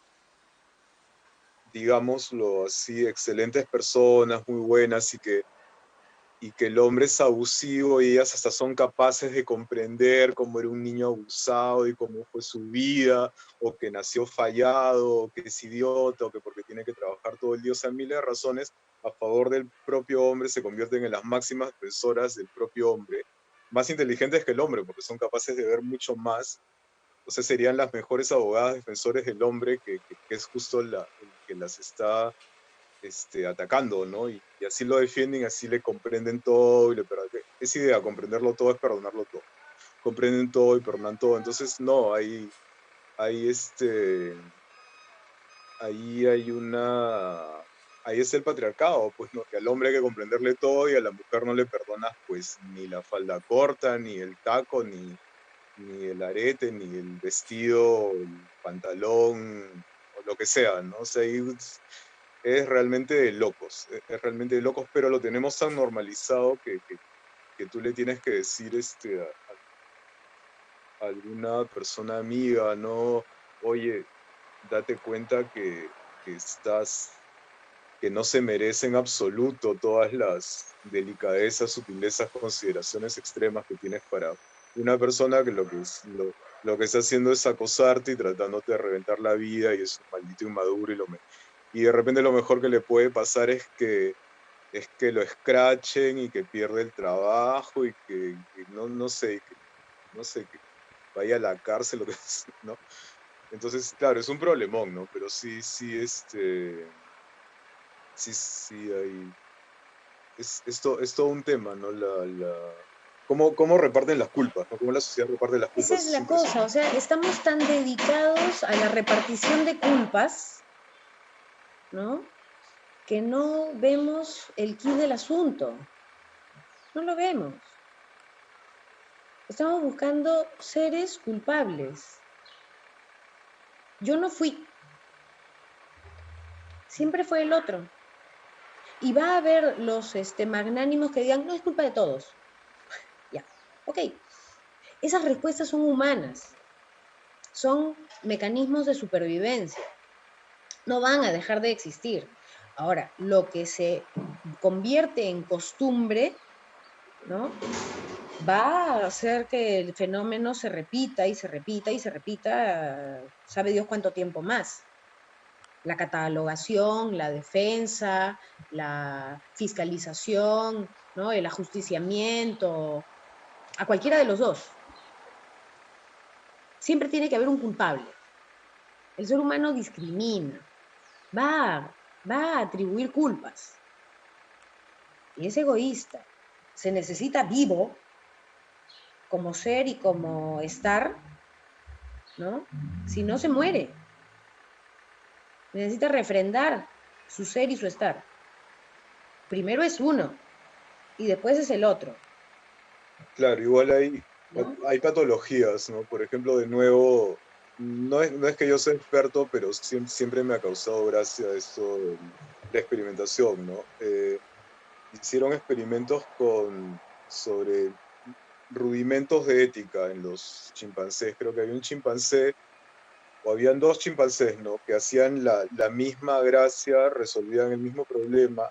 digámoslo así, excelentes personas, muy buenas y que el hombre es abusivo y ellas hasta son capaces de comprender cómo era un niño abusado y cómo fue su vida, o que nació fallado, o que es idiota, o que porque tiene que trabajar todo el día, o sea, miles de razones a favor del propio hombre se convierten en las máximas defensoras del propio hombre, más inteligentes que el hombre, porque son capaces de ver mucho más. Entonces serían las mejores abogadas defensores del hombre, que es justo el que las está atacando, ¿no? Y así lo defienden, así le comprenden todo, y esa idea, comprenderlo todo es perdonarlo todo. Comprenden todo y perdonan todo. Entonces, no, hay ahí hay una, ahí es el patriarcado, pues, ¿no? Que al hombre hay que comprenderle todo y a la mujer no le perdonas, pues, ni la falda corta, ni el taco, ni el arete, ni el vestido, el pantalón, o lo que sea, ¿no? O sea, ahí es realmente de locos, es realmente de locos, pero lo tenemos tan normalizado que tú le tienes que decir a alguna persona amiga, ¿no? Oye, date cuenta que no se merece en absoluto todas las delicadezas, sutilezas, consideraciones extremas que tienes para una persona que lo que está haciendo es acosarte y tratándote de reventar la vida y es un maldito inmaduro y de repente lo mejor que le puede pasar es que lo escrachen y que pierda el trabajo y que no sé, que vaya a la cárcel, ¿no? Entonces, claro, es un problemón, ¿no? Pero sí, sí, sí hay, es todo un tema, ¿no? ¿Cómo reparten las culpas, ¿no? Cómo la sociedad reparte las Esa culpas, es es la cosa, o impresionante. sea, estamos tan dedicados a la repartición de culpas, ¿no? Que no vemos el quid del asunto. No lo vemos. Estamos buscando seres culpables. Yo no fui. Siempre fue el otro. Y va a haber los magnánimos que digan, no, es culpa de todos. Ya, ok. Esas respuestas son humanas. Son mecanismos de supervivencia. No van a dejar de existir. Ahora, lo que se convierte en costumbre, ¿no? Va a hacer que el fenómeno se repita y se repita y se repita, sabe Dios cuánto tiempo más. La catalogación, la defensa, la fiscalización, ¿no? El ajusticiamiento, a cualquiera de los dos. Siempre tiene que haber un culpable. El ser humano discrimina, va, va a atribuir culpas y es egoísta. Se necesita vivo como ser y como estar, ¿no? Si no, se muere. Necesita refrendar su ser y su estar. Primero es uno y después es el otro, Claro, igual ¿no? hay patologías, ¿no? Por ejemplo, de nuevo, no es que yo sea experto, pero siempre me ha causado gracia esto de la experimentación, ¿no? Hicieron experimentos sobre rudimentos de ética en los chimpancés. Creo que había un chimpancé, o habían dos chimpancés, ¿no? Que hacían la misma gracia, resolvían el mismo problema,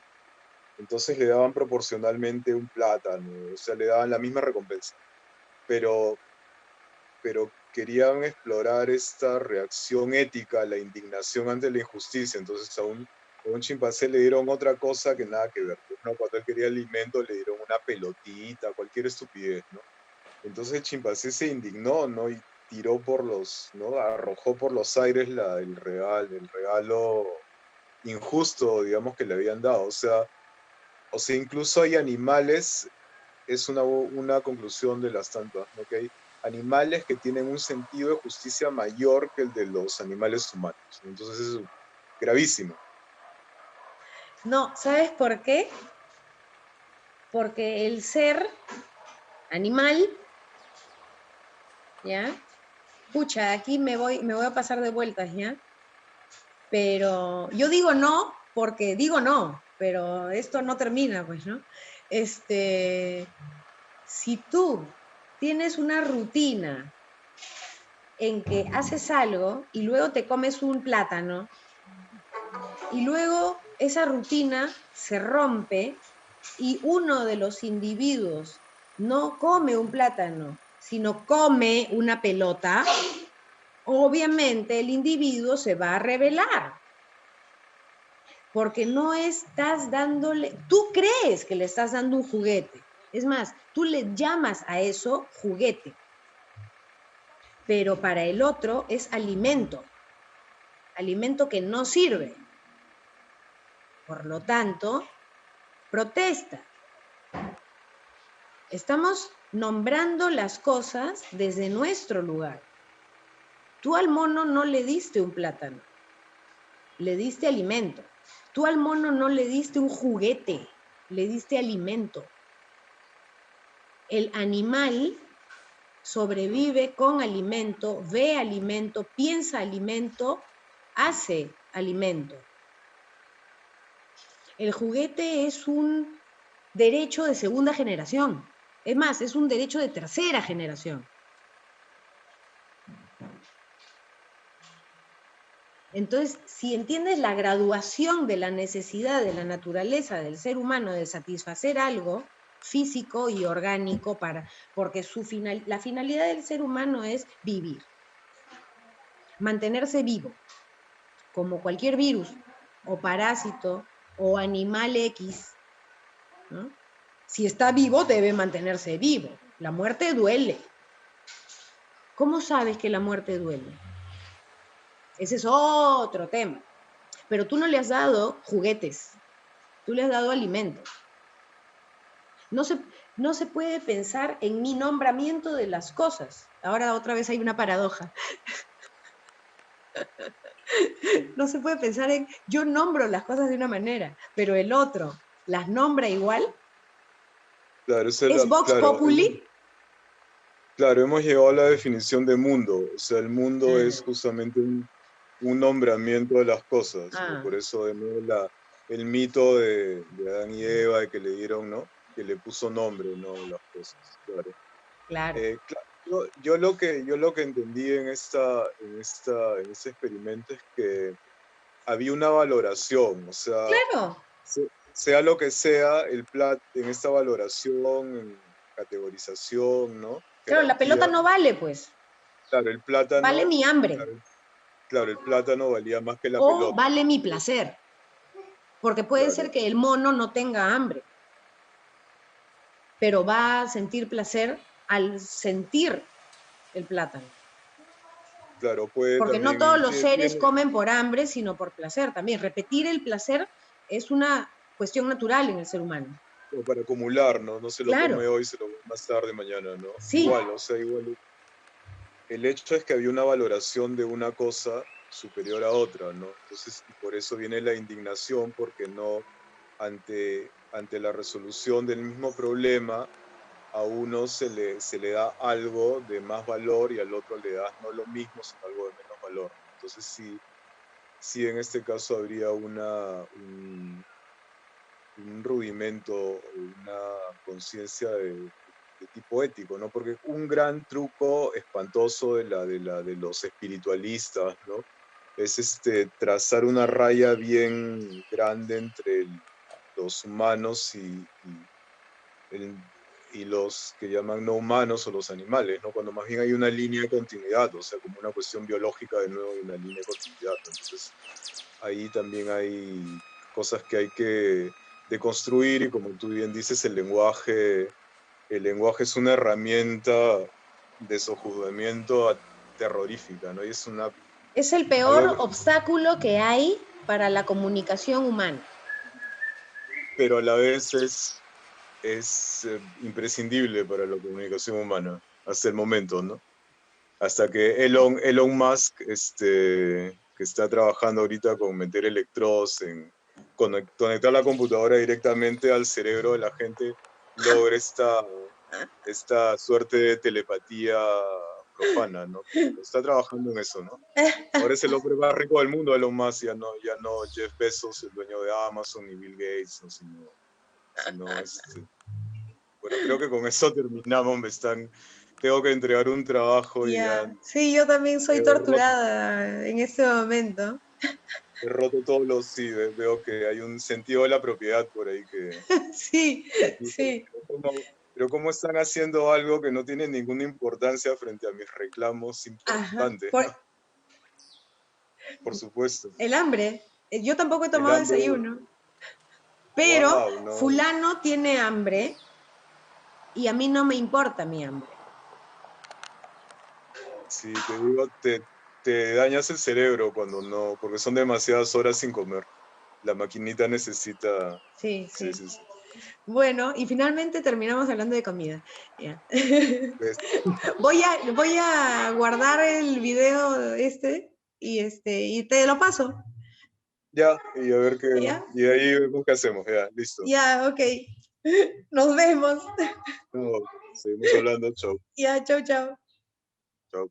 entonces le daban proporcionalmente un plátano, o sea, le daban la misma recompensa. Pero querían explorar esta reacción ética, la indignación ante la injusticia. Entonces a un chimpancé le dieron otra cosa que nada que ver, pues, ¿no? Cuando él quería alimento le dieron una pelotita, cualquier estupidez, ¿no? Entonces el chimpancé se indignó, ¿no? Y tiró ¿no? Arrojó por los aires el regalo injusto, digamos, que le habían dado. O sea, incluso hay animales, es una conclusión de las tantas, ¿no? Que hay animales que tienen un sentido de justicia mayor que el de los animales humanos. Entonces es gravísimo. No, ¿sabes por qué? Porque el ser animal, ¿ya? Pucha, aquí me voy a pasar de vueltas, ¿ya? Pero yo digo no porque digo no, pero esto no termina, pues, ¿no? Si tú tienes una rutina en que haces algo y luego te comes un plátano y luego esa rutina se rompe y uno de los individuos no come un plátano, sino come una pelota, obviamente el individuo se va a rebelar. Porque no estás dándole, tú crees que le estás dando un juguete. Es más, tú le llamas a eso juguete. Pero para el otro es alimento. Alimento que no sirve. Por lo tanto, protesta. Estamos nombrando las cosas desde nuestro lugar. Tú al mono no le diste un plátano, le diste alimento. Tú al mono no le diste un juguete, le diste alimento. El animal sobrevive con alimento, ve alimento, piensa alimento, hace alimento. El juguete es un derecho de segunda generación. Es más, es un derecho de tercera generación. Entonces, si entiendes la graduación de la necesidad de la naturaleza del ser humano de satisfacer algo físico y orgánico, porque la finalidad del ser humano es vivir, mantenerse vivo, como cualquier virus o parásito o animal X, ¿no? Si está vivo, debe mantenerse vivo. La muerte duele. ¿Cómo sabes que la muerte duele? Ese es otro tema. Pero tú no le has dado juguetes, tú le has dado alimento. No se puede pensar en mi nombramiento de las cosas. Ahora otra vez hay una paradoja. No se puede pensar en, yo nombro las cosas de una manera, pero el otro las nombra igual. Claro, ¿Es Vox Populi? Claro, hemos llegado a la definición de mundo. O sea, el mundo es justamente un nombramiento de las cosas, ¿no? Por eso de nuevo el mito de Adán y Eva, de que le dieron, ¿no? Que le puso nombre, ¿no? A las cosas, claro. Claro. Yo lo que entendí en ese experimento es que había una valoración, o sea, Claro. sea lo que sea, en esta valoración, en categorización, ¿no? Claro, la pelota Jerarquía. no vale, pues. Claro, el plátano. Vale mi hambre. Claro, el plátano valía más que la O pelota. vale mi placer. Porque puede ser que el mono no tenga hambre, pero va a sentir placer al sentir el plátano. Claro, puede Porque no también. todos los seres comen por hambre, sino por placer también. Repetir el placer es una cuestión natural en el ser humano. O para acumular, ¿no? No se lo Claro. come hoy, se lo come más tarde, mañana, ¿no? Sí. Igual, o sea, igual. El hecho es que había una valoración de una cosa superior a otra, ¿no? Entonces, por eso viene la indignación, porque no, ante la resolución del mismo problema, a uno se le da algo de más valor y al otro le das no lo mismo, sino algo de menos valor. Entonces, sí en este caso habría un rudimento, una conciencia de tipo ético, ¿no? Porque un gran truco espantoso de los espiritualistas, ¿no? Es trazar una raya bien grande entre los humanos y los que llaman no humanos o los animales, ¿no? Cuando más bien hay una línea de continuidad, o sea, como una cuestión biológica de nuevo, hay una línea de continuidad. Entonces, ahí también hay cosas que hay que deconstruir y como tú bien dices, el lenguaje es una herramienta de sojuzgamiento terrorífica, ¿no? Y es el peor obstáculo que hay para la comunicación humana. Pero a la vez es imprescindible para la comunicación humana, hasta el momento, ¿no? Hasta que Elon Musk, que está trabajando ahorita con meter electrodos en conectar la computadora directamente al cerebro de la gente, logre esta suerte de telepatía profana, ¿no? Está trabajando en eso, ¿no? Ahora es el hombre más rico del mundo, Elon Musk, ya no Jeff Bezos, el dueño de Amazon, ni Bill Gates, ¿no? sino bueno, creo que con eso terminamos, me están tengo que entregar un trabajo y ya Ya. Sí, yo también soy he roto, torturada en este momento. he roto todos los sí, veo que hay un sentido de la propiedad por ahí que Sí, dice, sí. pero cómo están haciendo algo que no tiene ninguna importancia frente a mis reclamos Ajá. importantes, ¿no? Por supuesto. El hambre. Yo tampoco he El tomado hambre, desayuno, pero wow, no. fulano tiene hambre y a mí no me importa mi hambre. Sí, te digo, te dañas el cerebro cuando no, porque son demasiadas horas sin comer. La maquinita necesita, Sí, sí, sí. sí, sí. Bueno, y finalmente terminamos hablando de comida. Ya. ¿Ves? Voy a guardar el video y te lo paso. Ya, y a ver qué, ¿Ya? y de ahí vemos qué hacemos, ya, listo. Ya, ok. Nos vemos. No, seguimos hablando, chau, Ya, chau, chau. chau.